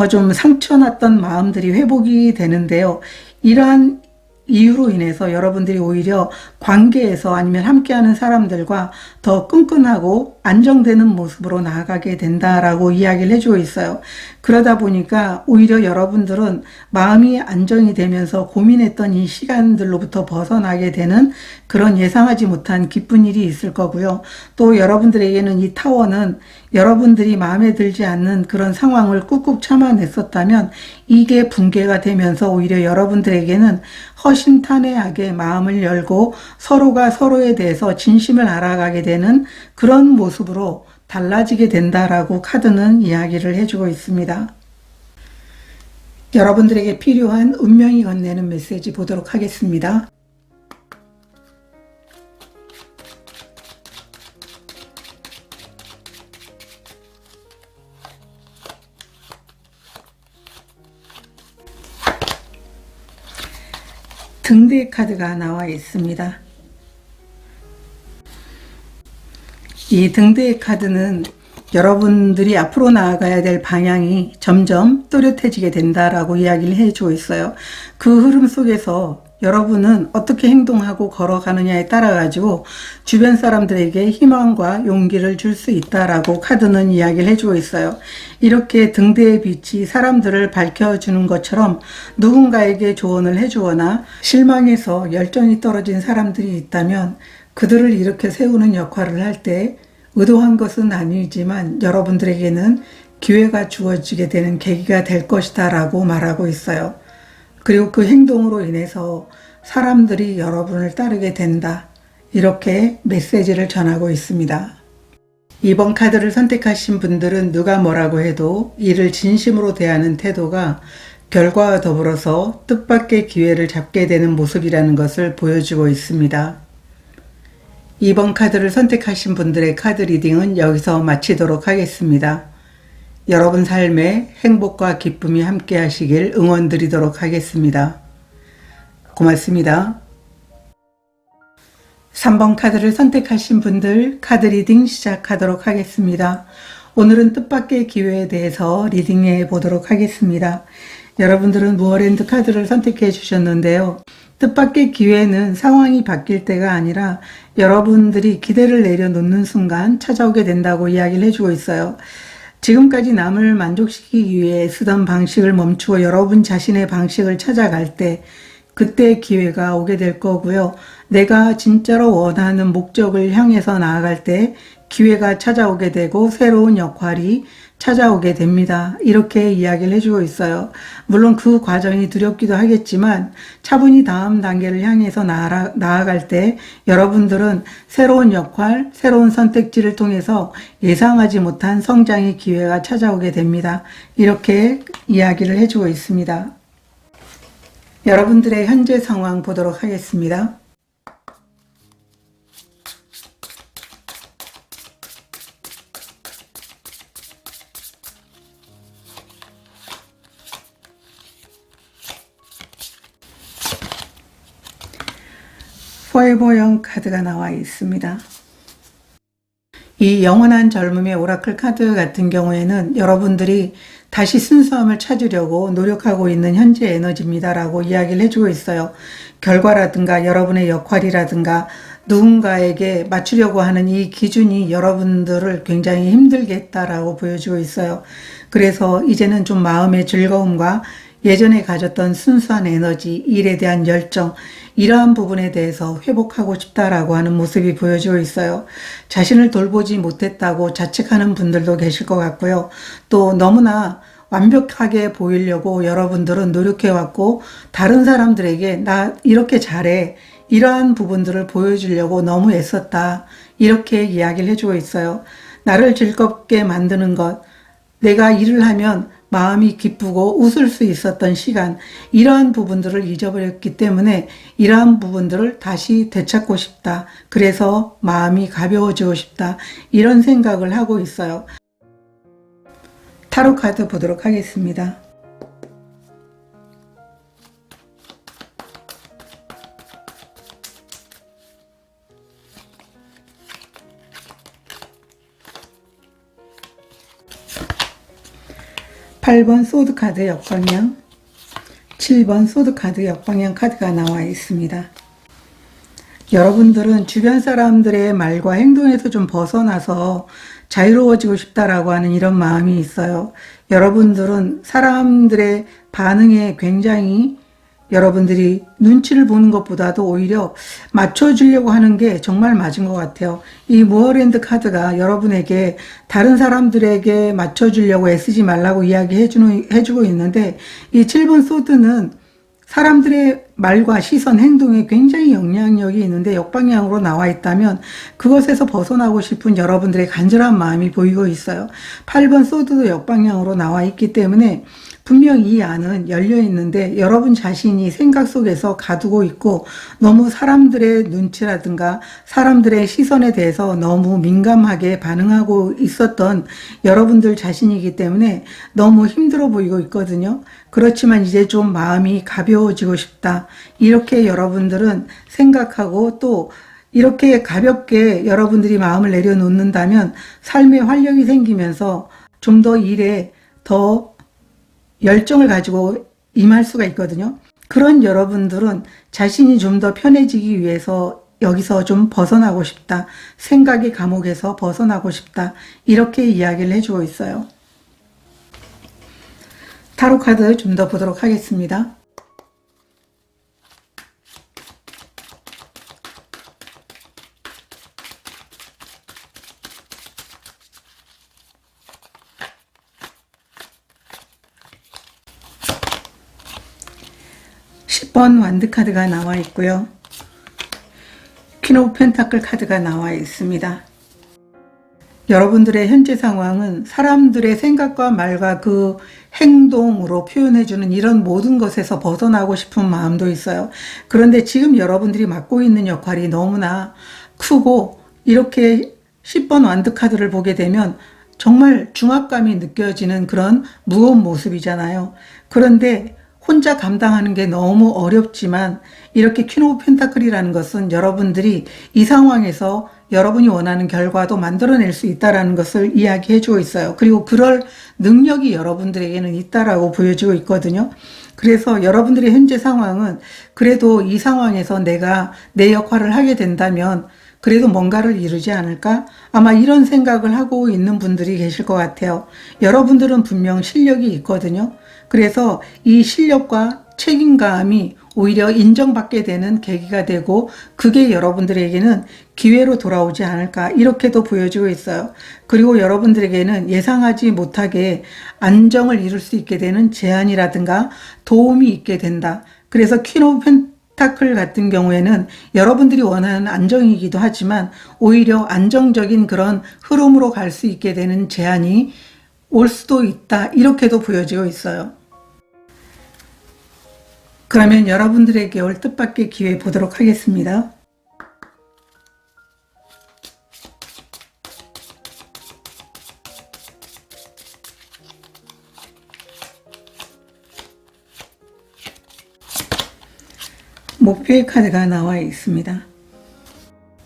좀 상처났던 마음들이 회복이 되는데요. 이러한 이유로 인해서 여러분들이 오히려 관계에서 아니면 함께하는 사람들과 더 끈끈하고 안정되는 모습으로 나아가게 된다라고 이야기를 해주고 있어요. 그러다 보니까 오히려 여러분들은 마음이 안정이 되면서 고민했던 이 시간들로부터 벗어나게 되는 그런 예상하지 못한 기쁜 일이 있을 거고요. 또 여러분들에게는 이 타워는 여러분들이 마음에 들지 않는 그런 상황을 꾹꾹 참아냈었다면 이게 붕괴가 되면서 오히려 여러분들에게는 허심탄회하게 마음을 열고 서로가 서로에 대해서 진심을 알아가게 되는 그런 모습으로 달라지게 된다라고 카드는 이야기를 해주고 있습니다. 여러분들에게 필요한 운명이 건네는 메시지 보도록 하겠습니다. 등대 카드가 나와 있습니다. 이 등대의 카드는 여러분들이 앞으로 나아가야 될 방향이 점점 또렷해지게 된다라고 이야기를 해주고 있어요. 그 흐름 속에서 여러분은 어떻게 행동하고 걸어가느냐에 따라 가지고 주변 사람들에게 희망과 용기를 줄 수 있다라고 카드는 이야기를 해주고 있어요. 이렇게 등대의 빛이 사람들을 밝혀주는 것처럼 누군가에게 조언을 해주거나 실망해서 열정이 떨어진 사람들이 있다면 그들을 일으켜 세우는 역할을 할 때 의도한 것은 아니지만 여러분들에게는 기회가 주어지게 되는 계기가 될 것이다 라고 말하고 있어요. 그리고 그 행동으로 인해서 사람들이 여러분을 따르게 된다, 이렇게 메시지를 전하고 있습니다. 이번 카드를 선택하신 분들은 누가 뭐라고 해도 이를 진심으로 대하는 태도가 결과와 더불어서 뜻밖의 기회를 잡게 되는 모습이라는 것을 보여주고 있습니다. 이번 카드를 선택하신 분들의 카드 리딩은 여기서 마치도록 하겠습니다. 여러분 삶에 행복과 기쁨이 함께 하시길 응원드리도록 하겠습니다. 고맙습니다. 3번 카드를 선택하신 분들 카드 리딩 시작하도록 하겠습니다. 오늘은 뜻밖의 기회에 대해서 리딩해 보도록 하겠습니다. 여러분들은 무어랜드 카드를 선택해 주셨는데요. 뜻밖의 기회는 상황이 바뀔 때가 아니라 여러분들이 기대를 내려놓는 순간 찾아오게 된다고 이야기를 해주고 있어요. 지금까지 남을 만족시키기 위해 쓰던 방식을 멈추고 여러분 자신의 방식을 찾아갈 때 그때 기회가 오게 될 거고요. 내가 진짜로 원하는 목적을 향해서 나아갈 때 기회가 찾아오게 되고 새로운 역할이 찾아오게 됩니다. 이렇게 이야기를 해주고 있어요. 물론 그 과정이 두렵기도 하겠지만 차분히 다음 단계를 향해서 나아갈 때 여러분들은 새로운 역할, 새로운 선택지를 통해서 예상하지 못한 성장의 기회가 찾아오게 됩니다. 이렇게 이야기를 해주고 있습니다. 여러분들의 현재 상황 보도록 하겠습니다. 포에버형 카드가 나와 있습니다. 이 영원한 젊음의 오라클 카드 같은 경우에는 여러분들이 다시 순수함을 찾으려고 노력하고 있는 현재 에너지입니다 라고 이야기를 해주고 있어요. 결과라든가 여러분의 역할이라든가 누군가에게 맞추려고 하는 이 기준이 여러분들을 굉장히 힘들게 했다라고 보여주고 있어요. 그래서 이제는 좀 마음의 즐거움과 예전에 가졌던 순수한 에너지, 일에 대한 열정, 이러한 부분에 대해서 회복하고 싶다라고 하는 모습이 보여지고 있어요. 자신을 돌보지 못했다고 자책하는 분들도 계실 것 같고요. 또 너무나 완벽하게 보이려고 여러분들은 노력해왔고 다른 사람들에게 나 이렇게 잘해, 이러한 부분들을 보여주려고 너무 애썼다. 이렇게 이야기를 해주고 있어요. 나를 즐겁게 만드는 것, 내가 일을 하면 마음이 기쁘고 웃을 수 있었던 시간, 이러한 부분들을 잊어버렸기 때문에 이러한 부분들을 다시 되찾고 싶다. 그래서 마음이 가벼워지고 싶다. 이런 생각을 하고 있어요. 타로 카드 보도록 하겠습니다. (8번) 소드 카드 역방향, 7번 소드 카드 역방향 카드가 나와 있습니다. 여러분들은 주변 사람들의 말과 행동에서 좀 벗어나서 자유로워지고 싶다라고 하는 이런 마음이 있어요. 여러분들은 사람들의 반응에 굉장히 여러분들이 눈치를 보는 것보다도 오히려 맞춰주려고 하는 게 정말 맞은 것 같아요. 이 무어랜드 카드가 여러분에게 다른 사람들에게 맞춰주려고 애쓰지 말라고 이야기해주고 있는데, 이 7번 소드는 사람들의 말과 시선, 행동에 굉장히 영향력이 있는데 역방향으로 나와 있다면 그것에서 벗어나고 싶은 여러분들의 간절한 마음이 보이고 있어요. 8번 소드도 역방향으로 나와 있기 때문에 분명 이 안은 열려 있는데 여러분 자신이 생각 속에서 가두고 있고 너무 사람들의 눈치라든가 사람들의 시선에 대해서 너무 민감하게 반응하고 있었던 여러분들 자신이기 때문에 너무 힘들어 보이고 있거든요. 그렇지만 이제 좀 마음이 가벼워지고 싶다. 이렇게 여러분들은 생각하고 또 이렇게 가볍게 여러분들이 마음을 내려놓는다면 삶에 활력이 생기면서 좀 더 일에 더 열정을 가지고 임할 수가 있거든요. 그런 여러분들은 자신이 좀 더 편해지기 위해서 여기서 좀 벗어나고 싶다. 생각의 감옥에서 벗어나고 싶다. 이렇게 이야기를 해주고 있어요. 타로 카드 좀 더 보도록 하겠습니다. (10번) 완드 카드가 나와 있고요. 퀸 오브 펜타클 카드가 나와 있습니다. 여러분들의 현재 상황은 사람들의 생각과 말과 그 행동으로 표현해주는 이런 모든 것에서 벗어나고 싶은 마음도 있어요. 그런데 지금 여러분들이 맡고 있는 역할이 너무나 크고 이렇게 10번 완드 카드를 보게 되면 정말 중압감이 느껴지는 그런 무거운 모습이잖아요. 그런데 혼자 감당하는 게 너무 어렵지만 이렇게 퀸 오브 펜타클이라는 것은 여러분들이 이 상황에서 여러분이 원하는 결과도 만들어낼 수 있다는 것을 이야기해주고 있어요. 그리고 그럴 능력이 여러분들에게는 있다라고 보여지고 있거든요. 그래서 여러분들의 현재 상황은 그래도 이 상황에서 내가 내 역할을 하게 된다면 그래도 뭔가를 이루지 않을까? 아마 이런 생각을 하고 있는 분들이 계실 것 같아요. 여러분들은 분명 실력이 있거든요. 그래서 이 실력과 책임감이 오히려 인정받게 되는 계기가 되고 그게 여러분들에게는 기회로 돌아오지 않을까 이렇게도 보여지고 있어요. 그리고 여러분들에게는 예상하지 못하게 안정을 이룰 수 있게 되는 제안이라든가 도움이 있게 된다. 그래서 퀸 오브 펜타클 같은 경우에는 여러분들이 원하는 안정이기도 하지만 오히려 안정적인 그런 흐름으로 갈 수 있게 되는 제안이 올 수도 있다. 이렇게도 보여지고 있어요. 그러면 여러분들에게 올 뜻밖의 기회 보도록 하겠습니다. 목표의 카드가 나와 있습니다.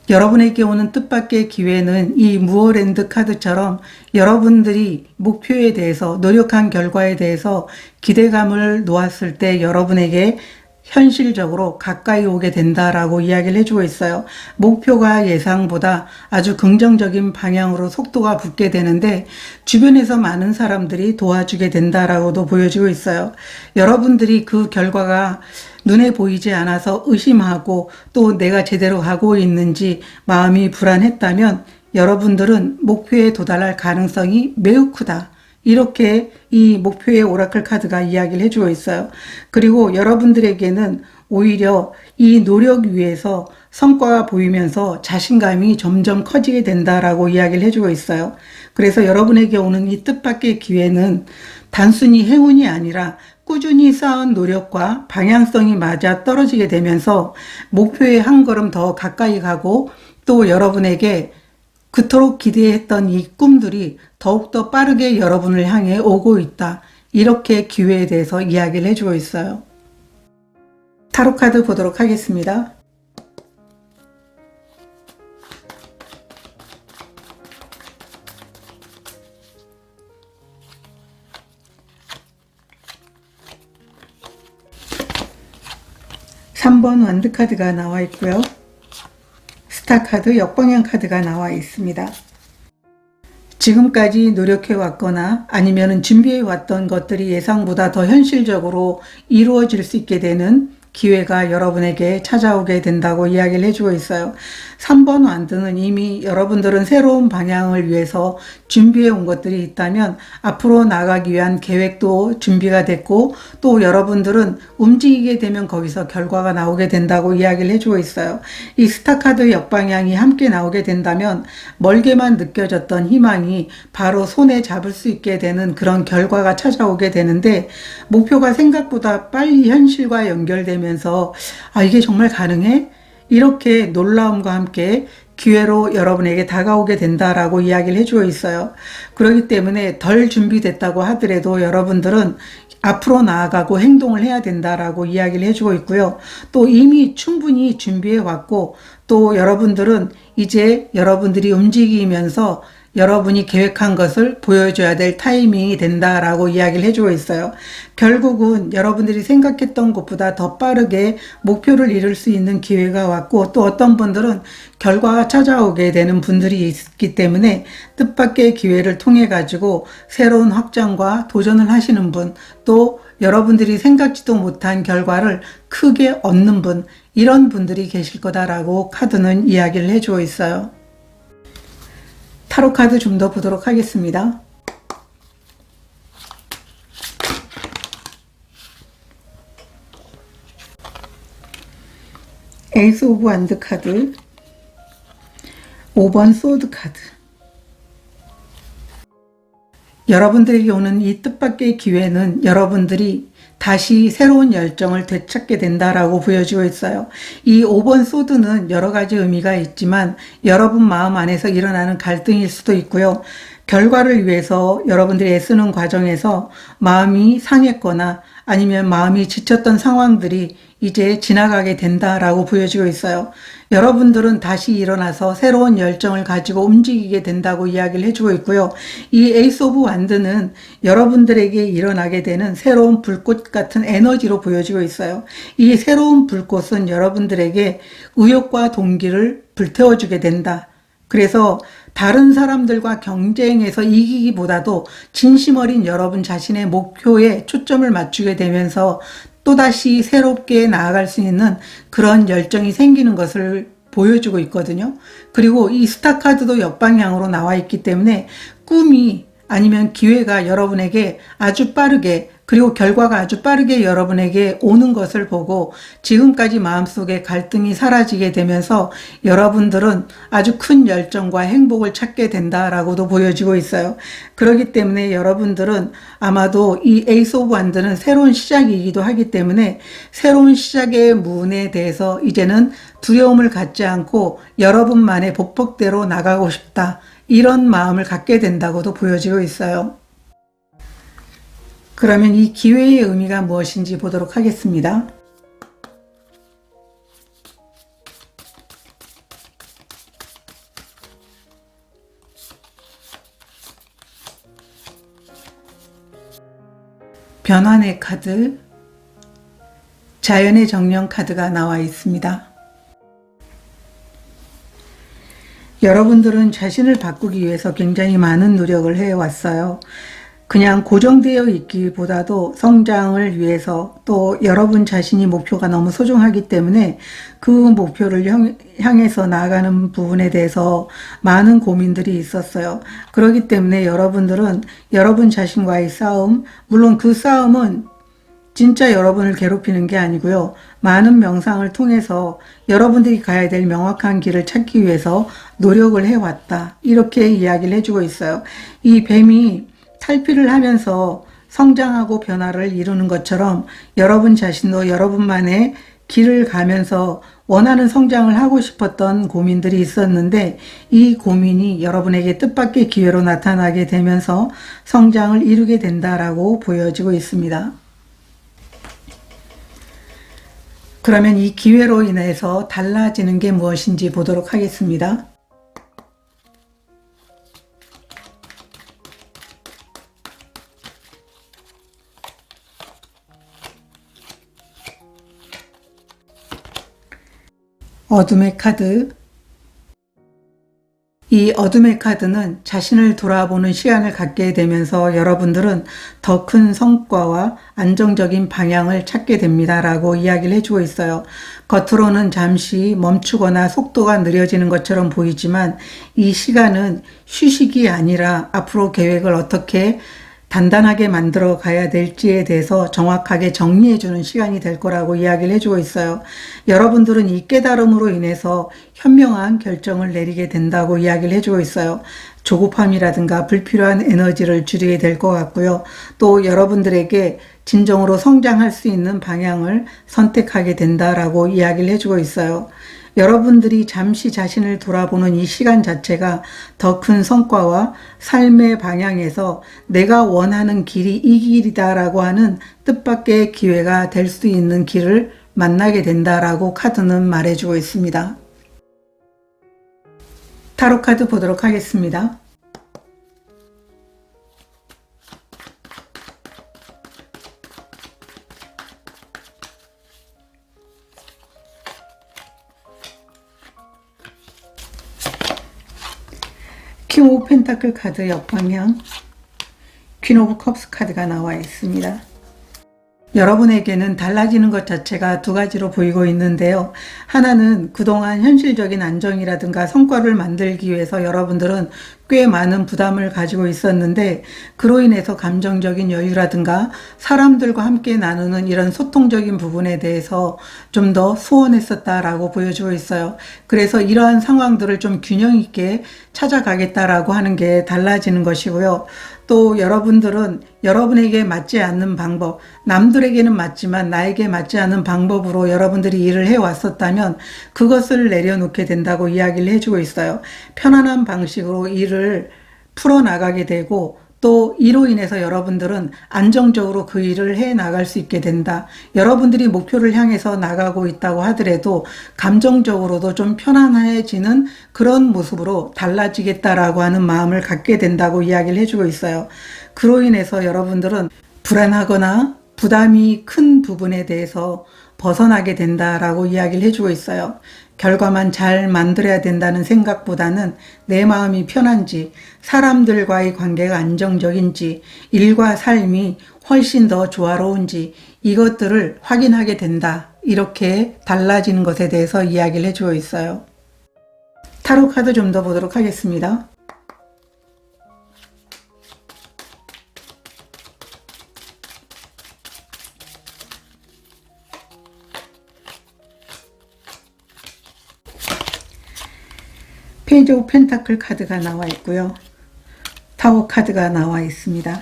여러분에게 오는 뜻밖의 기회는 이 무어랜드 카드처럼 여러분들이 목표에 대해서 노력한 결과에 대해서 기대감을 놓았을 때 여러분에게 현실적으로 가까이 오게 된다라고 이야기를 해주고 있어요. 목표가 예상보다 아주 긍정적인 방향으로 속도가 붙게 되는데 주변에서 많은 사람들이 도와주게 된다라고도 보여지고 있어요. 여러분들이 그 결과가 눈에 보이지 않아서 의심하고 또 내가 제대로 가고 있는지 마음이 불안했다면 여러분들은 목표에 도달할 가능성이 매우 크다. 이렇게 이 목표의 오라클 카드가 이야기를 해주고 있어요. 그리고 여러분들에게는 오히려 이 노력 위에서 성과가 보이면서 자신감이 점점 커지게 된다라고 이야기를 해주고 있어요. 그래서 여러분에게 오는 이 뜻밖의 기회는 단순히 행운이 아니라 꾸준히 쌓은 노력과 방향성이 맞아 떨어지게 되면서 목표에 한 걸음 더 가까이 가고 또 여러분에게 그토록 기대했던 이 꿈들이 더욱더 빠르게 여러분을 향해 오고 있다. 이렇게 기회에 대해서 이야기를 해주고 있어요. 타로 카드 보도록 하겠습니다. (3번) 완드 카드가 나와 있고요. 스타 카드, 역방향 카드가 나와 있습니다. 지금까지 노력해 왔거나 아니면 준비해 왔던 것들이 예상보다 더 현실적으로 이루어질 수 있게 되는 기회가 여러분에게 찾아오게 된다고 이야기를 해주고 있어요. 3번 완드는 이미 여러분들은 새로운 방향을 위해서 준비해 온 것들이 있다면 앞으로 나가기 위한 계획도 준비가 됐고 또 여러분들은 움직이게 되면 거기서 결과가 나오게 된다고 이야기를 해주고 있어요. 이 스타카드 역방향이 함께 나오게 된다면 멀게만 느껴졌던 희망이 바로 손에 잡을 수 있게 되는 그런 결과가 찾아오게 되는데 목표가 생각보다 빨리 현실과 연결되면서 이게 정말 가능해? 이렇게 놀라움과 함께 기회로 여러분에게 다가오게 된다라고 이야기를 해주고 있어요. 그렇기 때문에 덜 준비됐다고 하더라도 여러분들은 앞으로 나아가고 행동을 해야 된다라고 이야기를 해주고 있고요. 또 이미 충분히 준비해 왔고 또 여러분들은 이제 여러분들이 움직이면서 여러분이 계획한 것을 보여줘야 될 타이밍이 된다라고 이야기를 해주고 있어요. 결국은 여러분들이 생각했던 것보다 더 빠르게 목표를 이룰 수 있는 기회가 왔고 또 어떤 분들은 결과가 찾아오게 되는 분들이 있기 때문에 뜻밖의 기회를 통해 가지고 새로운 확장과 도전을 하시는 분, 또 여러분들이 생각지도 못한 결과를 크게 얻는 분, 이런 분들이 계실 거다라고 카드는 이야기를 해주고 있어요. 타로 카드 좀 더 보도록 하겠습니다. 에이스 오브 완드 카드, 5번 소드 카드. 여러분들에게 오는 이 뜻밖의 기회는 여러분들이 다시 새로운 열정을 되찾게 된다라고 보여지고 있어요. 이 5번 소드는 여러 가지 의미가 있지만 여러분 마음 안에서 일어나는 갈등일 수도 있고요. 결과를 위해서 여러분들이 애쓰는 과정에서 마음이 상했거나 아니면 마음이 지쳤던 상황들이 이제 지나가게 된다라고 보여지고 있어요. 여러분들은 다시 일어나서 새로운 열정을 가지고 움직이게 된다고 이야기를 해주고 있고요. 이 에이스 오브 완드는 여러분들에게 일어나게 되는 새로운 불꽃 같은 에너지로 보여지고 있어요. 이 새로운 불꽃은 여러분들에게 의욕과 동기를 불태워주게 된다. 그래서 다른 사람들과 경쟁해서 이기기보다도 진심 어린 여러분 자신의 목표에 초점을 맞추게 되면서 또다시 새롭게 나아갈 수 있는 그런 열정이 생기는 것을 보여주고 있거든요. 그리고 이 스타 카드도 역방향으로 나와 있기 때문에 꿈이 아니면 기회가 여러분에게 아주 빠르게 그리고 결과가 아주 빠르게 여러분에게 오는 것을 보고 지금까지 마음속에 갈등이 사라지게 되면서 여러분들은 아주 큰 열정과 행복을 찾게 된다라고도 보여지고 있어요. 그렇기 때문에 여러분들은 아마도 이 에이스 오브 완드는 새로운 시작이기도 하기 때문에 새로운 시작의 문에 대해서 이제는 두려움을 갖지 않고 여러분만의 보폭대로 나가고 싶다. 이런 마음을 갖게 된다고도 보여지고 있어요. 그러면 이 기회의 의미가 무엇인지 보도록 하겠습니다. 변환의 카드, 자연의 정령 카드가 나와 있습니다. 여러분들은 자신을 바꾸기 위해서 굉장히 많은 노력을 해왔어요. 그냥 고정되어 있기보다도 성장을 위해서 또 여러분 자신이 목표가 너무 소중하기 때문에 그 목표를 향해서 나아가는 부분에 대해서 많은 고민들이 있었어요. 그렇기 때문에 여러분들은 여러분 자신과의 싸움, 물론 그 싸움은 진짜 여러분을 괴롭히는 게 아니고요. 많은 명상을 통해서 여러분들이 가야 될 명확한 길을 찾기 위해서 노력을 해왔다. 이렇게 이야기를 해주고 있어요. 이 뱀이 탈피를 하면서 성장하고 변화를 이루는 것처럼 여러분 자신도 여러분만의 길을 가면서 원하는 성장을 하고 싶었던 고민들이 있었는데 이 고민이 여러분에게 뜻밖의 기회로 나타나게 되면서 성장을 이루게 된다라고 보여지고 있습니다. 그러면 이 기회로 인해서 달라지는 게 무엇인지 보도록 하겠습니다. 어둠의 카드. 이 어둠의 카드는 자신을 돌아보는 시간을 갖게 되면서 여러분들은 더 큰 성과와 안정적인 방향을 찾게 됩니다. 라고 이야기를 해주고 있어요. 겉으로는 잠시 멈추거나 속도가 느려지는 것처럼 보이지만 이 시간은 휴식이 아니라 앞으로 계획을 어떻게 단단하게 만들어 가야 될지에 대해서 정확하게 정리해주는 시간이 될 거라고 이야기를 해주고 있어요. 여러분들은 이 깨달음으로 인해서 현명한 결정을 내리게 된다고 이야기를 해주고 있어요. 조급함이라든가 불필요한 에너지를 줄이게 될 것 같고요. 또 여러분들에게 진정으로 성장할 수 있는 방향을 선택하게 된다라고 이야기를 해주고 있어요. 여러분들이 잠시 자신을 돌아보는 이 시간 자체가 더 큰 성과와 삶의 방향에서 내가 원하는 길이 이 길이다라고 하는 뜻밖의 기회가 될 수 있는 길을 만나게 된다라고 카드는 말해주고 있습니다. 타로 카드 보도록 하겠습니다. 킹 오브 펜타클 카드 역방향, 퀸 오브 컵스 카드가 나와 있습니다. 여러분에게는 달라지는 것 자체가 두 가지로 보이고 있는데요. 하나는 그동안 현실적인 안정이라든가 성과를 만들기 위해서 여러분들은 꽤 많은 부담을 가지고 있었는데 그로 인해서 감정적인 여유라든가 사람들과 함께 나누는 이런 소통적인 부분에 대해서 좀 더 소원했었다라고 보여주고 있어요. 그래서 이러한 상황들을 좀 균형 있게 찾아가겠다라고 하는 게 달라지는 것이고요. 또 여러분들은 여러분에게 맞지 않는 방법, 남들에게는 맞지만 나에게 맞지 않은 방법으로 여러분들이 일을 해왔었다면 그것을 내려놓게 된다고 이야기를 해주고 있어요. 편안한 방식으로 일을 풀어나가게 되고 또 이로 인해서 여러분들은 안정적으로 그 일을 해 나갈 수 있게 된다. 여러분들이 목표를 향해서 나가고 있다고 하더라도 감정적으로도 좀 편안해지는 그런 모습으로 달라지겠다라고 하는 마음을 갖게 된다고 이야기를 해주고 있어요. 그로 인해서 여러분들은 불안하거나 부담이 큰 부분에 대해서 벗어나게 된다라고 이야기를 해주고 있어요. 결과만 잘 만들어야 된다는 생각보다는 내 마음이 편한지, 사람들과의 관계가 안정적인지, 일과 삶이 훨씬 더 조화로운지 이것들을 확인하게 된다. 이렇게 달라지는 것에 대해서 이야기를 해주고 있어요. 타로 카드 좀 더 보도록 하겠습니다. 페이지 오브 펜타클 카드가 나와 있고요. 타워 카드가 나와 있습니다.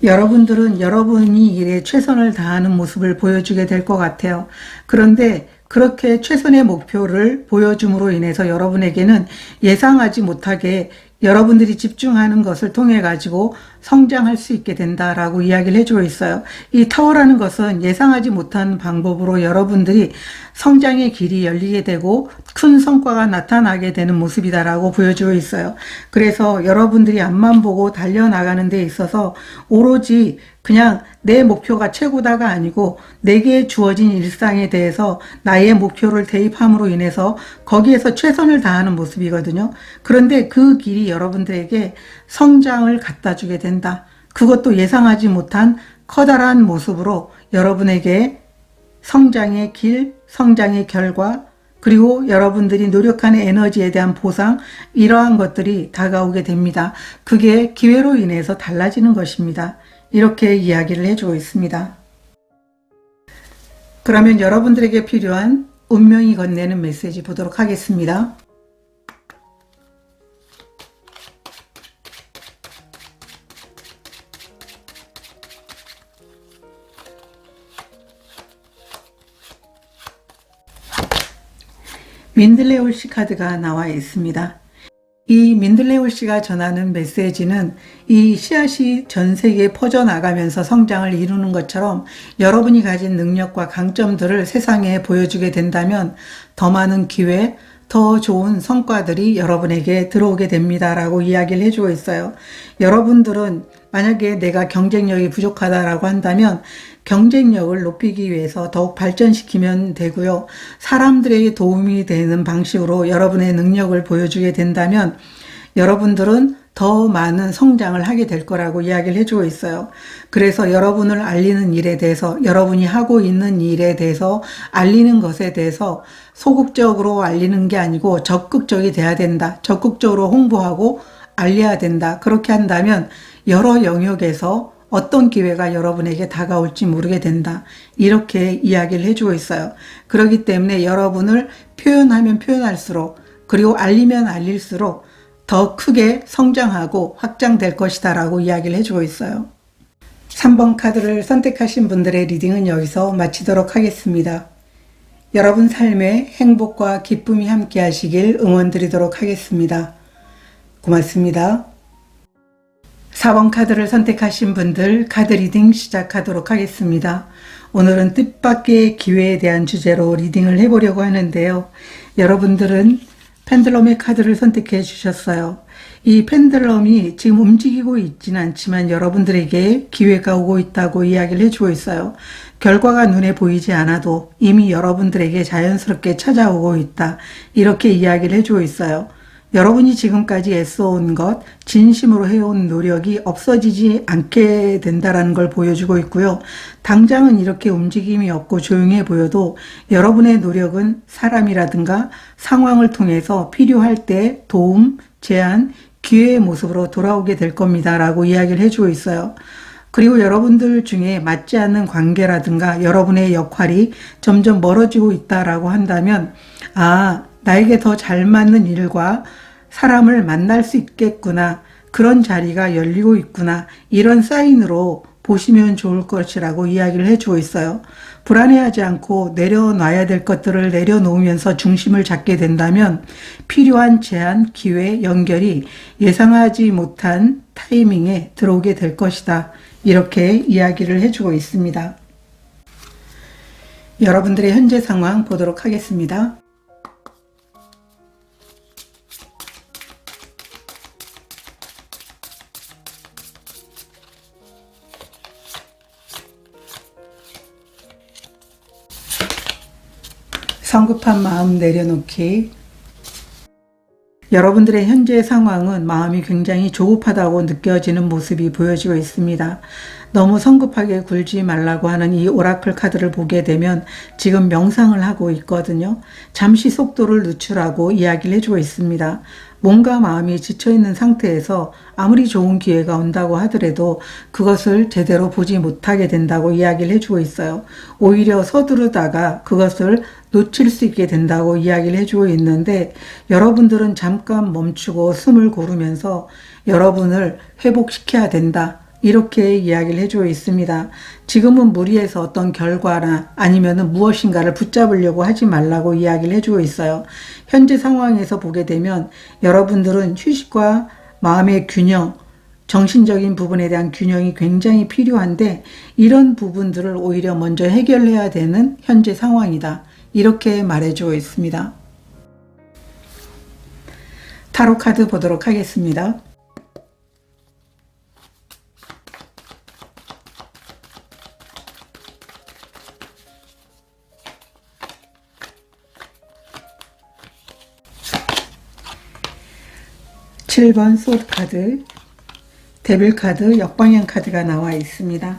여러분들은 여러분이 일에 최선을 다하는 모습을 보여주게 될 것 같아요. 그런데 그렇게 최선의 목표를 보여줌으로 인해서 여러분에게는 예상하지 못하게 여러분들이 집중하는 것을 통해 가지고 성장할 수 있게 된다라고 이야기를 해주고 있어요. 이 타워라는 것은 예상하지 못한 방법으로 여러분들이 성장의 길이 열리게 되고 큰 성과가 나타나게 되는 모습이다라고 보여주고 있어요. 그래서 여러분들이 앞만 보고 달려나가는 데 있어서 오로지 그냥 내 목표가 최고다가 아니고 내게 주어진 일상에 대해서 나의 목표를 대입함으로 인해서 거기에서 최선을 다하는 모습이거든요. 그런데 그 길이 여러분들에게 성장을 갖다 주게 된다. 그것도 예상하지 못한 커다란 모습으로 여러분에게 성장의 길, 성장의 결과, 그리고 여러분들이 노력하는 에너지에 대한 보상, 이러한 것들이 다가오게 됩니다. 그게 기회로 인해서 달라지는 것입니다. 이렇게 이야기를 해주고 있습니다. 그러면 여러분들에게 필요한 운명이 건네는 메시지 보도록 하겠습니다. 민들레올씨 카드가 나와 있습니다. 이 민들레올씨가 전하는 메시지는 이 씨앗이 전 세계에 퍼져나가면서 성장을 이루는 것처럼 여러분이 가진 능력과 강점들을 세상에 보여주게 된다면 더 많은 기회, 더 좋은 성과들이 여러분에게 들어오게 됩니다라고 이야기를 해주고 있어요. 여러분들은 만약에 내가 경쟁력이 부족하다라고 한다면 경쟁력을 높이기 위해서 더욱 발전시키면 되고요. 사람들에게 도움이 되는 방식으로 여러분의 능력을 보여주게 된다면 여러분들은 더 많은 성장을 하게 될 거라고 이야기를 해주고 있어요. 그래서 여러분을 알리는 일에 대해서, 여러분이 하고 있는 일에 대해서 알리는 것에 대해서 소극적으로 알리는 게 아니고 적극적이 돼야 된다. 적극적으로 홍보하고 알려야 된다. 그렇게 한다면 여러 영역에서 어떤 기회가 여러분에게 다가올지 모르게 된다. 이렇게 이야기를 해주고 있어요. 그렇기 때문에 여러분을 표현하면 표현할수록, 그리고 알리면 알릴수록 더 크게 성장하고 확장될 것이다 라고 이야기를 해주고 있어요. 3번 카드를 선택하신 분들의 리딩은 여기서 마치도록 하겠습니다. 여러분 삶에 행복과 기쁨이 함께 하시길 응원드리도록 하겠습니다. 고맙습니다. 4번 카드를 선택하신 분들 카드 리딩 시작하도록 하겠습니다. 오늘은 뜻밖의 기회에 대한 주제로 리딩을 해보려고 하는데요. 여러분들은 펜들럼의 카드를 선택해 주셨어요. 이 펜들럼이 지금 움직이고 있지는 않지만 여러분들에게 기회가 오고 있다고 이야기를 해주고 있어요. 결과가 눈에 보이지 않아도 이미 여러분들에게 자연스럽게 찾아오고 있다. 이렇게 이야기를 해주고 있어요. 여러분이 지금까지 애써온 것, 진심으로 해온 노력이 없어지지 않게 된다는 걸 보여주고 있고요. 당장은 이렇게 움직임이 없고 조용해 보여도 여러분의 노력은 사람이라든가 상황을 통해서 필요할 때 도움, 제안, 기회의 모습으로 돌아오게 될 겁니다. 라고 이야기를 해주고 있어요. 그리고 여러분들 중에 맞지 않는 관계라든가 여러분의 역할이 점점 멀어지고 있다라고 한다면, 나에게 더 잘 맞는 일과 사람을 만날 수 있겠구나, 그런 자리가 열리고 있구나, 이런 사인으로 보시면 좋을 것이라고 이야기를 해주고 있어요. 불안해하지 않고 내려놔야 될 것들을 내려놓으면서 중심을 잡게 된다면 필요한 제안, 기회, 연결이 예상하지 못한 타이밍에 들어오게 될 것이다. 이렇게 이야기를 해주고 있습니다. 여러분들의 현재 상황 보도록 하겠습니다. 성급한 마음 내려놓기. 여러분들의 현재 상황은 마음이 굉장히 조급하다고 느껴지는 모습이 보여지고 있습니다. 너무 성급하게 굴지 말라고 하는 이 오라클 카드를 보게 되면 지금 명상을 하고 있거든요. 잠시 속도를 늦추라고 이야기를 해주고 있습니다. 몸과 마음이 지쳐있는 상태에서 아무리 좋은 기회가 온다고 하더라도 그것을 제대로 보지 못하게 된다고 이야기를 해주고 있어요. 오히려 서두르다가 그것을 놓칠 수 있게 된다고 이야기를 해주고 있는데, 여러분들은 잠깐 멈추고 숨을 고르면서 여러분을 회복시켜야 된다. 이렇게 이야기를 해주고 있습니다. 지금은 무리해서 어떤 결과나 아니면은 무엇인가를 붙잡으려고 하지 말라고 이야기를 해주고 있어요. 현재 상황에서 보게 되면 여러분들은 휴식과 마음의 균형, 정신적인 부분에 대한 균형이 굉장히 필요한데, 이런 부분들을 오히려 먼저 해결해야 되는 현재 상황이다. 이렇게 말해주고 있습니다. 타로 카드 보도록 하겠습니다. (7번) 소드 카드, 데빌 카드, 역방향 카드가 나와 있습니다.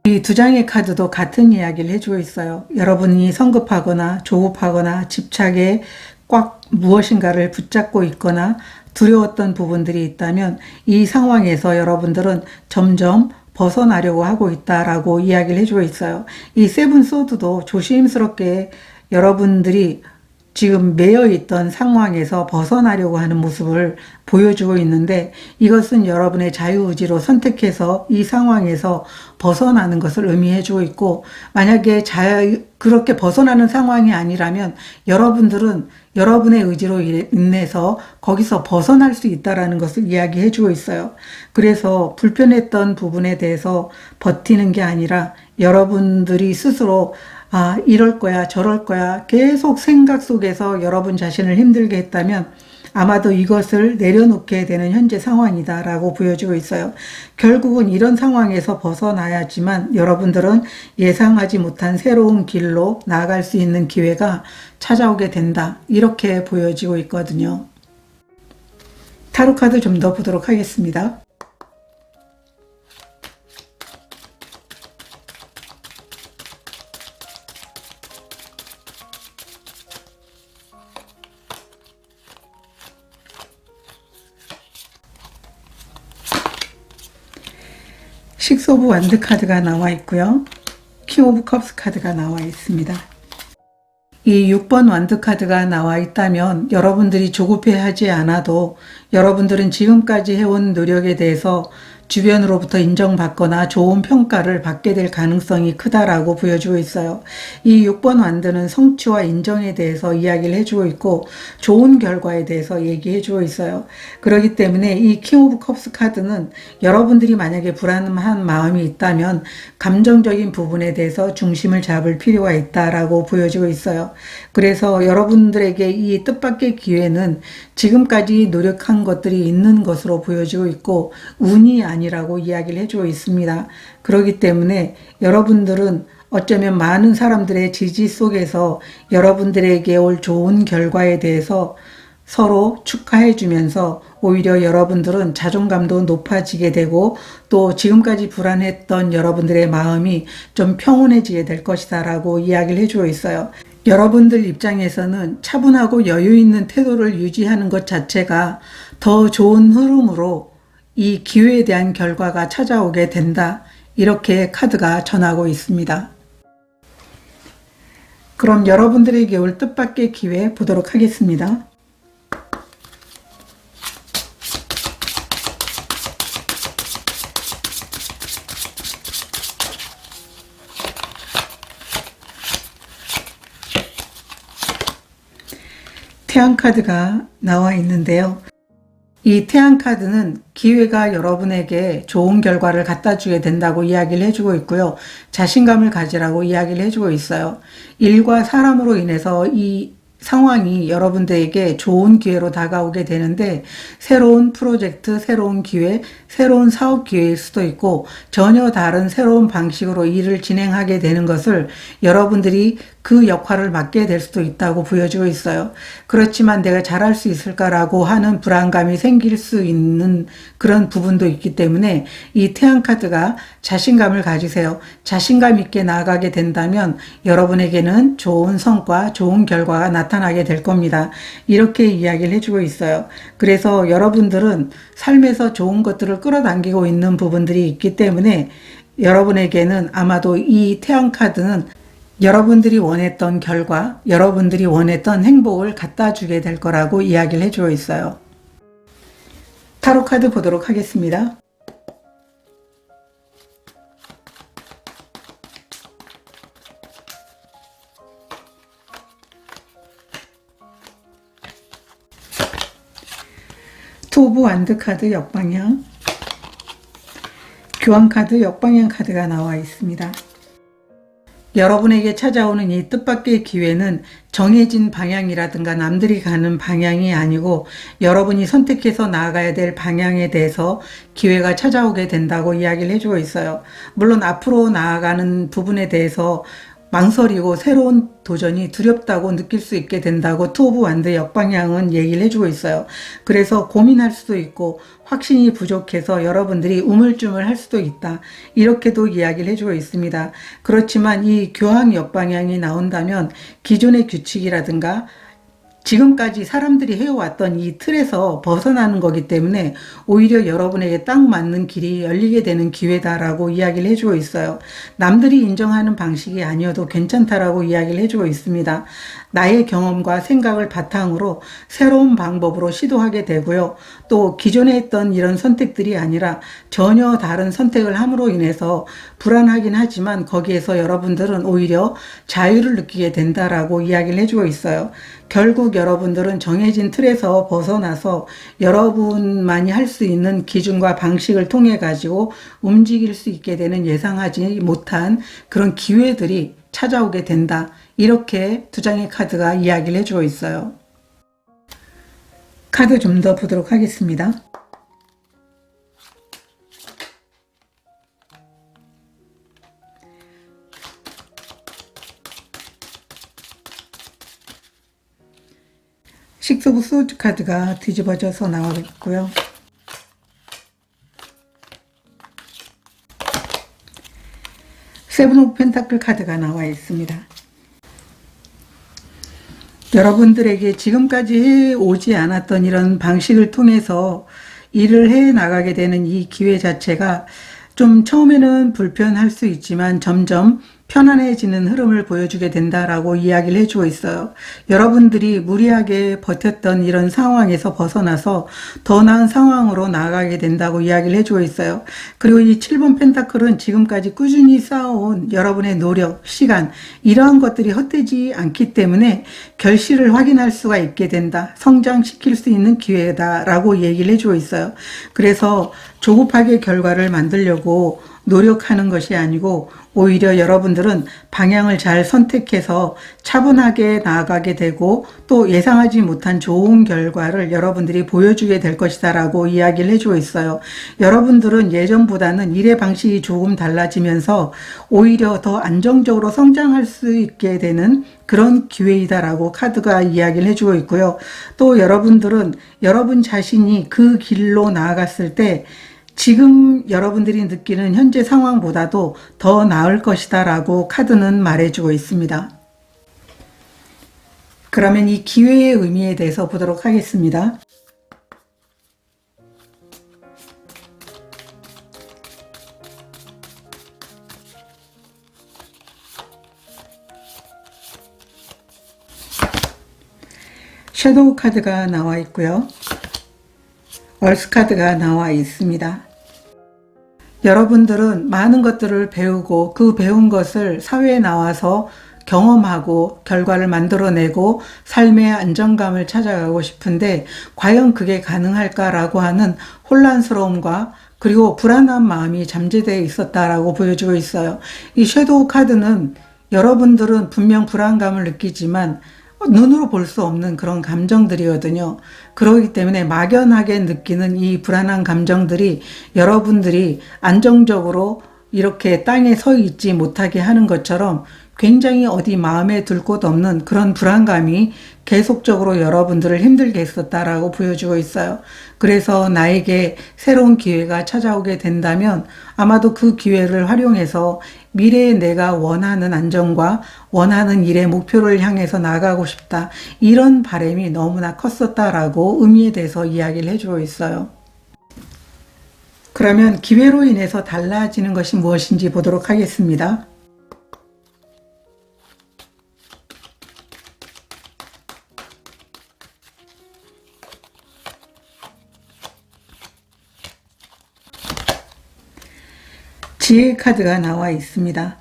이 두 장의 카드도 같은 이야기를 해주고 있어요. 여러분이 성급하거나 조급하거나 집착에 꽉 무엇인가를 붙잡고 있거나 두려웠던 부분들이 있다면 이 상황에서 여러분들은 점점 벗어나려고 하고 있다라고 이야기를 해주고 있어요. 이 세븐 소드도 조심스럽게 여러분들이 지금 매여 있던 상황에서 벗어나려고 하는 모습을 보여주고 있는데, 이것은 여러분의 자유의지로 선택해서 이 상황에서 벗어나는 것을 의미해주고 있고, 만약에 그렇게 벗어나는 상황이 아니라면 여러분들은 여러분의 의지로 인해서 거기서 벗어날 수 있다는 것을 이야기해주고 있어요. 그래서 불편했던 부분에 대해서 버티는 게 아니라 여러분들이 스스로 이럴 거야, 저럴 거야 계속 생각 속에서 여러분 자신을 힘들게 했다면 아마도 이것을 내려놓게 되는 현재 상황이다 라고 보여지고 있어요. 결국은 이런 상황에서 벗어나야지만 여러분들은 예상하지 못한 새로운 길로 나아갈 수 있는 기회가 찾아오게 된다, 이렇게 보여지고 있거든요. 타로 카드 좀 더 보도록 하겠습니다. 식스 오브 완드 카드가 나와 있고요. 킹 오브 컵스 카드가 나와 있습니다. 이 6번 완드 카드가 나와 있다면 여러분들이 조급해하지 않아도 여러분들은 지금까지 해온 노력에 대해서 주변으로부터 인정받거나 좋은 평가를 받게 될 가능성이 크다라고 보여주고 있어요. 이 6번 완드는 성취와 인정에 대해서 이야기를 해주고 있고 좋은 결과에 대해서 얘기해주고 있어요. 그렇기 때문에 이 킹 오브 컵스 카드는 여러분들이 만약에 불안한 마음이 있다면 감정적인 부분에 대해서 중심을 잡을 필요가 있다라고 보여지고 있어요. 그래서 여러분들에게 이 뜻밖의 기회는 지금까지 노력한 것들이 있는 것으로 보여지고 있고 운이 아니라고 이야기를 해주고 있습니다. 그렇기 때문에 여러분들은 어쩌면 많은 사람들의 지지 속에서 여러분들에게 올 좋은 결과에 대해서 서로 축하해 주면서 오히려 여러분들은 자존감도 높아지게 되고 또 지금까지 불안했던 여러분들의 마음이 좀 평온해지게 될 것이다 라고 이야기를 해주고 있어요. 여러분들 입장에서는 차분하고 여유 있는 태도를 유지하는 것 자체가 더 좋은 흐름으로 이 기회에 대한 결과가 찾아오게 된다, 이렇게 카드가 전하고 있습니다. 그럼 여러분들에게 올 뜻밖의 기회 보도록 하겠습니다. 태양 카드가 나와 있는데요. 이 태양 카드는 기회가 여러분에게 좋은 결과를 갖다 주게 된다고 이야기를 해주고 있고요. 자신감을 가지라고 이야기를 해주고 있어요. 일과 사람으로 인해서 이 상황이 여러분들에게 좋은 기회로 다가오게 되는데, 새로운 프로젝트, 새로운 기회, 새로운 사업 기회일 수도 있고 전혀 다른 새로운 방식으로 일을 진행하게 되는 것을 여러분들이 그 역할을 맡게 될 수도 있다고 보여지고 있어요. 그렇지만 내가 잘할 수 있을까라고 하는 불안감이 생길 수 있는 그런 부분도 있기 때문에 이 태양 카드가 자신감을 가지세요. 자신감 있게 나아가게 된다면 여러분에게는 좋은 성과, 좋은 결과가 나타나게 될 겁니다. 이렇게 이야기를 해주고 있어요. 그래서 여러분들은 삶에서 좋은 것들을 끌어당기고 있는 부분들이 있기 때문에 여러분에게는 아마도 이 태양 카드는 여러분들이 원했던 결과, 여러분들이 원했던 행복을 갖다 주게 될 거라고 이야기를 해주고 있어요. 타로 카드 보도록 하겠습니다. 투 오브 완드 카드 역방향, 교황 카드 역방향 카드가 나와 있습니다. 여러분에게 찾아오는 이 뜻밖의 기회는 정해진 방향이라든가 남들이 가는 방향이 아니고 여러분이 선택해서 나아가야 될 방향에 대해서 기회가 찾아오게 된다고 이야기를 해주고 있어요. 물론 앞으로 나아가는 부분에 대해서 망설이고 새로운 도전이 두렵다고 느낄 수 있게 된다고 투 오브 완드 역방향은 얘기를 해주고 있어요. 그래서 고민할 수도 있고 확신이 부족해서 여러분들이 우물쭈물 할 수도 있다, 이렇게도 이야기를 해주고 있습니다. 그렇지만 이 교황 역방향이 나온다면 기존의 규칙이라든가 지금까지 사람들이 해왔던 이 틀에서 벗어나는 거기 때문에 오히려 여러분에게 딱 맞는 길이 열리게 되는 기회다라고 이야기를 해주고 있어요. 남들이 인정하는 방식이 아니어도 괜찮다라고 이야기를 해주고 있습니다. 나의 경험과 생각을 바탕으로 새로운 방법으로 시도하게 되고요. 또 기존에 했던 이런 선택들이 아니라 전혀 다른 선택을 함으로 인해서 불안하긴 하지만 거기에서 여러분들은 오히려 자유를 느끼게 된다라고 이야기를 해주고 있어요. 결국 여러분들은 정해진 틀에서 벗어나서 여러분만이 할 수 있는 기준과 방식을 통해 가지고 움직일 수 있게 되는 예상하지 못한 그런 기회들이 찾아오게 된다, 이렇게 두 장의 카드가 이야기를 해주고 있어요. 카드 좀 더 보도록 하겠습니다. 식스 오브 소드 카드가 뒤집어져서 나와 있고요. 세븐 오브 펜타클 카드가 나와 있습니다. 여러분들에게 지금까지 해오지 않았던 이런 방식을 통해서 일을 해 나가게 되는 이 기회 자체가 좀 처음에는 불편할 수 있지만 점점 편안해지는 흐름을 보여주게 된다라고 이야기를 해주고 있어요. 여러분들이 무리하게 버텼던 이런 상황에서 벗어나서 더 나은 상황으로 나아가게 된다고 이야기를 해주고 있어요. 그리고 이 7번 펜타클은 지금까지 꾸준히 쌓아온 여러분의 노력, 시간, 이러한 것들이 헛되지 않기 때문에 결실을 확인할 수가 있게 된다, 성장시킬 수 있는 기회다라고 얘기를 해주고 있어요. 그래서 조급하게 결과를 만들려고 노력하는 것이 아니고 오히려 여러분들은 방향을 잘 선택해서 차분하게 나아가게 되고 또 예상하지 못한 좋은 결과를 여러분들이 보여주게 될 것이다 라고 이야기를 해주고 있어요. 여러분들은 예전보다는 일의 방식이 조금 달라지면서 오히려 더 안정적으로 성장할 수 있게 되는 그런 기회이다 라고 카드가 이야기를 해주고 있고요. 또 여러분들은 여러분 자신이 그 길로 나아갔을 때 지금 여러분들이 느끼는 현재 상황보다도 더 나을 것이다 라고 카드는 말해주고 있습니다. 그러면 이 기회의 의미에 대해서 보도록 하겠습니다. 섀도우 카드가 나와 있고요. 얼스 카드가 나와 있습니다. 여러분들은 많은 것들을 배우고 그 배운 것을 사회에 나와서 경험하고 결과를 만들어내고 삶의 안정감을 찾아가고 싶은데 과연 그게 가능할까라고 하는 혼란스러움과 그리고 불안한 마음이 잠재되어 있었다라고 보여주고 있어요. 이 섀도우 카드는 여러분들은 분명 불안감을 느끼지만 눈으로 볼 수 없는 그런 감정들이거든요. 그렇기 때문에 막연하게 느끼는 이 불안한 감정들이 여러분들이 안정적으로 이렇게 땅에 서 있지 못하게 하는 것처럼 굉장히 어디 마음에 들 곳 없는 그런 불안감이 계속적으로 여러분들을 힘들게 했었다라고 보여주고 있어요. 그래서 나에게 새로운 기회가 찾아오게 된다면 아마도 그 기회를 활용해서 미래에 내가 원하는 안정과 원하는 일의 목표를 향해서 나가고 싶다. 이런 바람이 너무나 컸었다라고 의미에 대해서 이야기를 해주고 있어요. 그러면 기회로 인해서 달라지는 것이 무엇인지 보도록 하겠습니다. 지혜 카드가 나와 있습니다.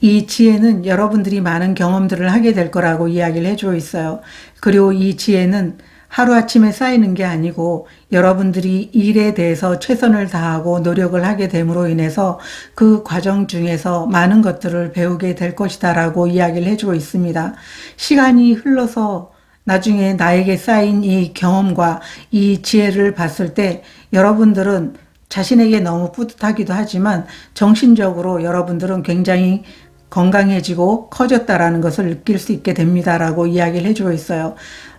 이 지혜는 여러분들이 많은 경험들을 하게 될 거라고 이야기를 해주고 있어요. 그리고 이 지혜는 하루아침에 쌓이는 게 아니고 여러분들이 일에 대해서 최선을 다하고 노력을 하게 됨으로 인해서 그 과정 중에서 많은 것들을 배우게 될 것이다 라고 이야기를 해주고 있습니다. 시간이 흘러서 나중에 나에게 쌓인 이 경험과 이 지혜를 봤을 때 여러분들은 자신에게 너무 뿌듯하기도 하지만 정신적으로 여러분들은 굉장히 건강해지고 커졌다라는 것을 느낄 수 있게 됩니다라고 이야기를 해주고 있어요.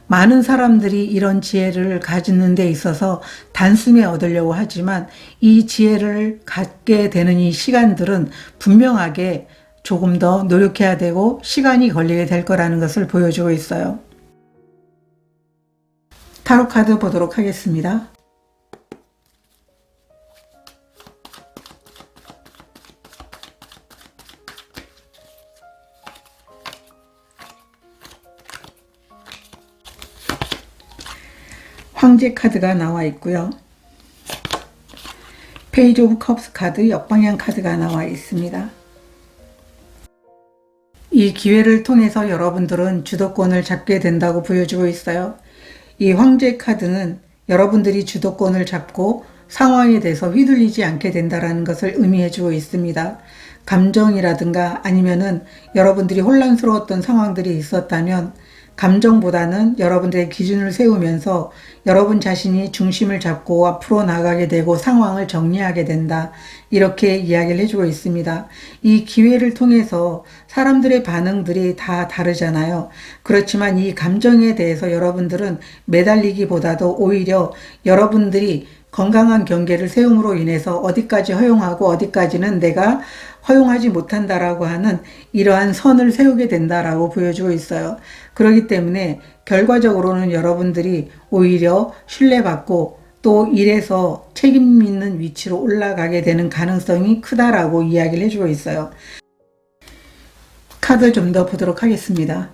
많은 사람들이 이런 지혜를 가지는 데 있어서 단숨에 얻으려고 하지만 이 지혜를 갖게 되는 이 시간들은 분명하게 조금 더 노력해야 되고 시간이 걸리게 될 거라는 것을 보여주고 있어요. 타로 카드 보도록 하겠습니다. 황제 카드가 나와 있고요. 페이지 오브 컵스 카드, 역방향 카드가 나와 있습니다. 이 기회를 통해서 여러분들은 주도권을 잡게 된다고 보여주고 있어요. 이 황제 카드는 여러분들이 주도권을 잡고 상황에 대해서 휘둘리지 않게 된다는 것을 의미해주고 있습니다. 감정이라든가 아니면은 여러분들이 혼란스러웠던 상황들이 있었다면 감정보다는 여러분들의 기준을 세우면서 여러분 자신이 중심을 잡고 앞으로 나가게 되고 상황을 정리하게 된다. 이렇게 이야기를 해주고 있습니다. 이 기회를 통해서 사람들의 반응들이 다 다르잖아요. 그렇지만 이 감정에 대해서 여러분들은 매달리기보다도 오히려 여러분들이 건강한 경계를 세움으로 인해서 어디까지 허용하고 어디까지는 내가 허용하지 못한다라고 하는 이러한 선을 세우게 된다라고 보여주고 있어요. 그렇기 때문에 결과적으로는 여러분들이 오히려 신뢰받고 또 일에서 책임 있는 위치로 올라가게 되는 가능성이 크다라고 이야기를 해주고 있어요. 카드 좀 더 보도록 하겠습니다.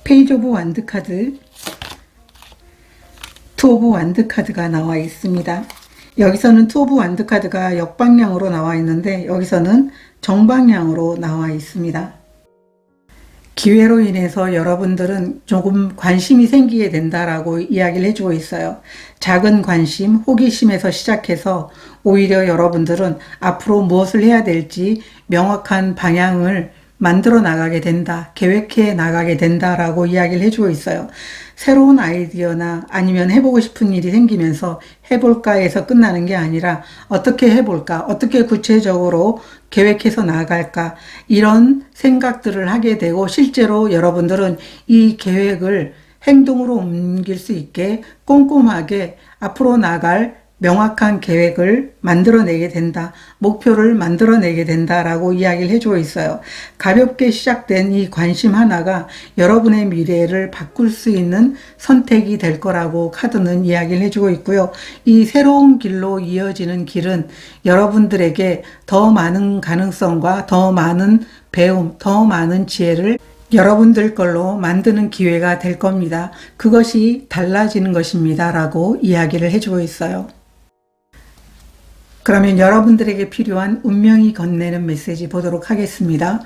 페이지 오브 완드 카드, 투 오브 완드 카드가 나와 있습니다. 여기서는 투 오브 완드 카드가 역방향으로 나와 있는데 여기서는 정방향으로 나와 있습니다. 기회로 인해서 여러분들은 조금 관심이 생기게 된다라고 이야기를 해주고 있어요. 작은 관심, 호기심에서 시작해서 오히려 여러분들은 앞으로 무엇을 해야 될지 명확한 방향을 만들어 나가게 된다, 계획해 나가게 된다라고 이야기를 해주고 있어요. 새로운 아이디어나 아니면 해보고 싶은 일이 생기면서 해볼까 해서 끝나는 게 아니라 어떻게 해볼까, 어떻게 구체적으로 계획해서 나아갈까 이런 생각들을 하게 되고 실제로 여러분들은 이 계획을 행동으로 옮길 수 있게 꼼꼼하게 앞으로 나갈 명확한 계획을 만들어내게 된다. 목표를 만들어내게 된다라고 이야기를 해주고 있어요. 가볍게 시작된 이 관심 하나가 여러분의 미래를 바꿀 수 있는 선택이 될 거라고 카드는 이야기를 해주고 있고요. 이 새로운 길로 이어지는 길은 여러분들에게 더 많은 가능성과 더 많은 배움, 더 많은 지혜를 여러분들 걸로 만드는 기회가 될 겁니다. 그것이 달라지는 것입니다. 라고 이야기를 해주고 있어요. 그러면 여러분들에게 필요한 운명이 건네는 메시지 보도록 하겠습니다.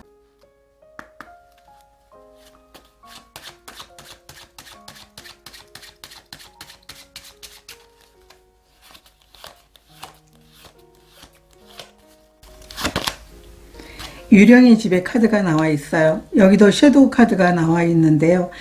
유령의 집에 카드가 나와 있어요. 여기도 섀도우 카드가 나와 있는데요.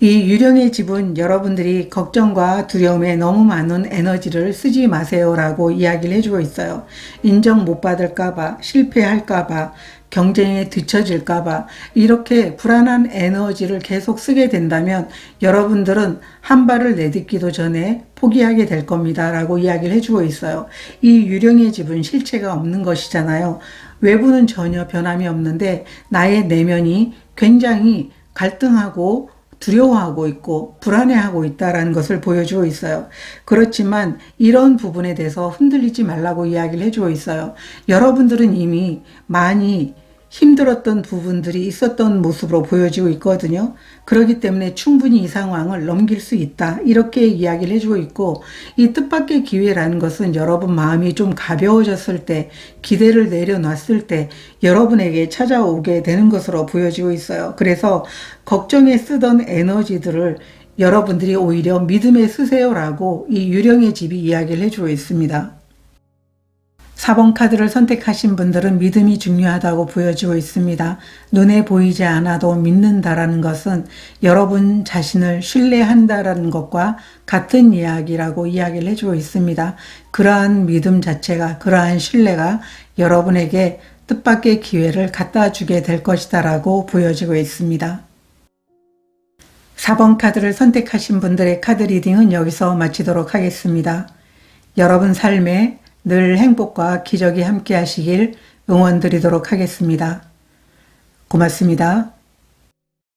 이 유령의 집은 여러분들이 걱정과 두려움에 너무 많은 에너지를 쓰지 마세요 라고 이야기를 해주고 있어요. 인정 못 받을까봐, 실패할까봐, 경쟁에 뒤처질까봐 이렇게 불안한 에너지를 계속 쓰게 된다면 여러분들은 한 발을 내딛기도 전에 포기하게 될 겁니다 라고 이야기를 해주고 있어요. 이 유령의 집은 실체가 없는 것이잖아요. 외부는 전혀 변함이 없는데 나의 내면이 굉장히 갈등하고 두려워하고 있고 불안해하고 있다는 것을 보여주고 있어요. 그렇지만 이런 부분에 대해서 흔들리지 말라고 이야기를 해주고 있어요. 여러분들은 이미 많이 힘들었던 부분들이 있었던 모습으로 보여지고 있거든요. 그렇기 때문에 충분히 이 상황을 넘길 수 있다. 이렇게 이야기를 해주고 있고 이 뜻밖의 기회라는 것은 여러분 마음이 좀 가벼워졌을 때 기대를 내려놨을 때 여러분에게 찾아오게 되는 것으로 보여지고 있어요. 그래서 걱정에 쓰던 에너지들을 여러분들이 오히려 믿음에 쓰세요라고 이 유령의 집이 이야기를 해주고 있습니다. 4번 카드를 선택하신 분들은 믿음이 중요하다고 보여지고 있습니다. 눈에 보이지 않아도 믿는다라는 것은 여러분 자신을 신뢰한다라는 것과 같은 이야기라고 이야기를 해주고 있습니다. 그러한 믿음 자체가, 그러한 신뢰가 여러분에게 뜻밖의 기회를 갖다 주게 될 것이다 라고 보여지고 있습니다. 4번 카드를 선택하신 분들의 카드 리딩은 여기서 마치도록 하겠습니다. 여러분 삶에 늘 행복과 기적이 함께 하시길 응원드리도록 하겠습니다. 고맙습니다.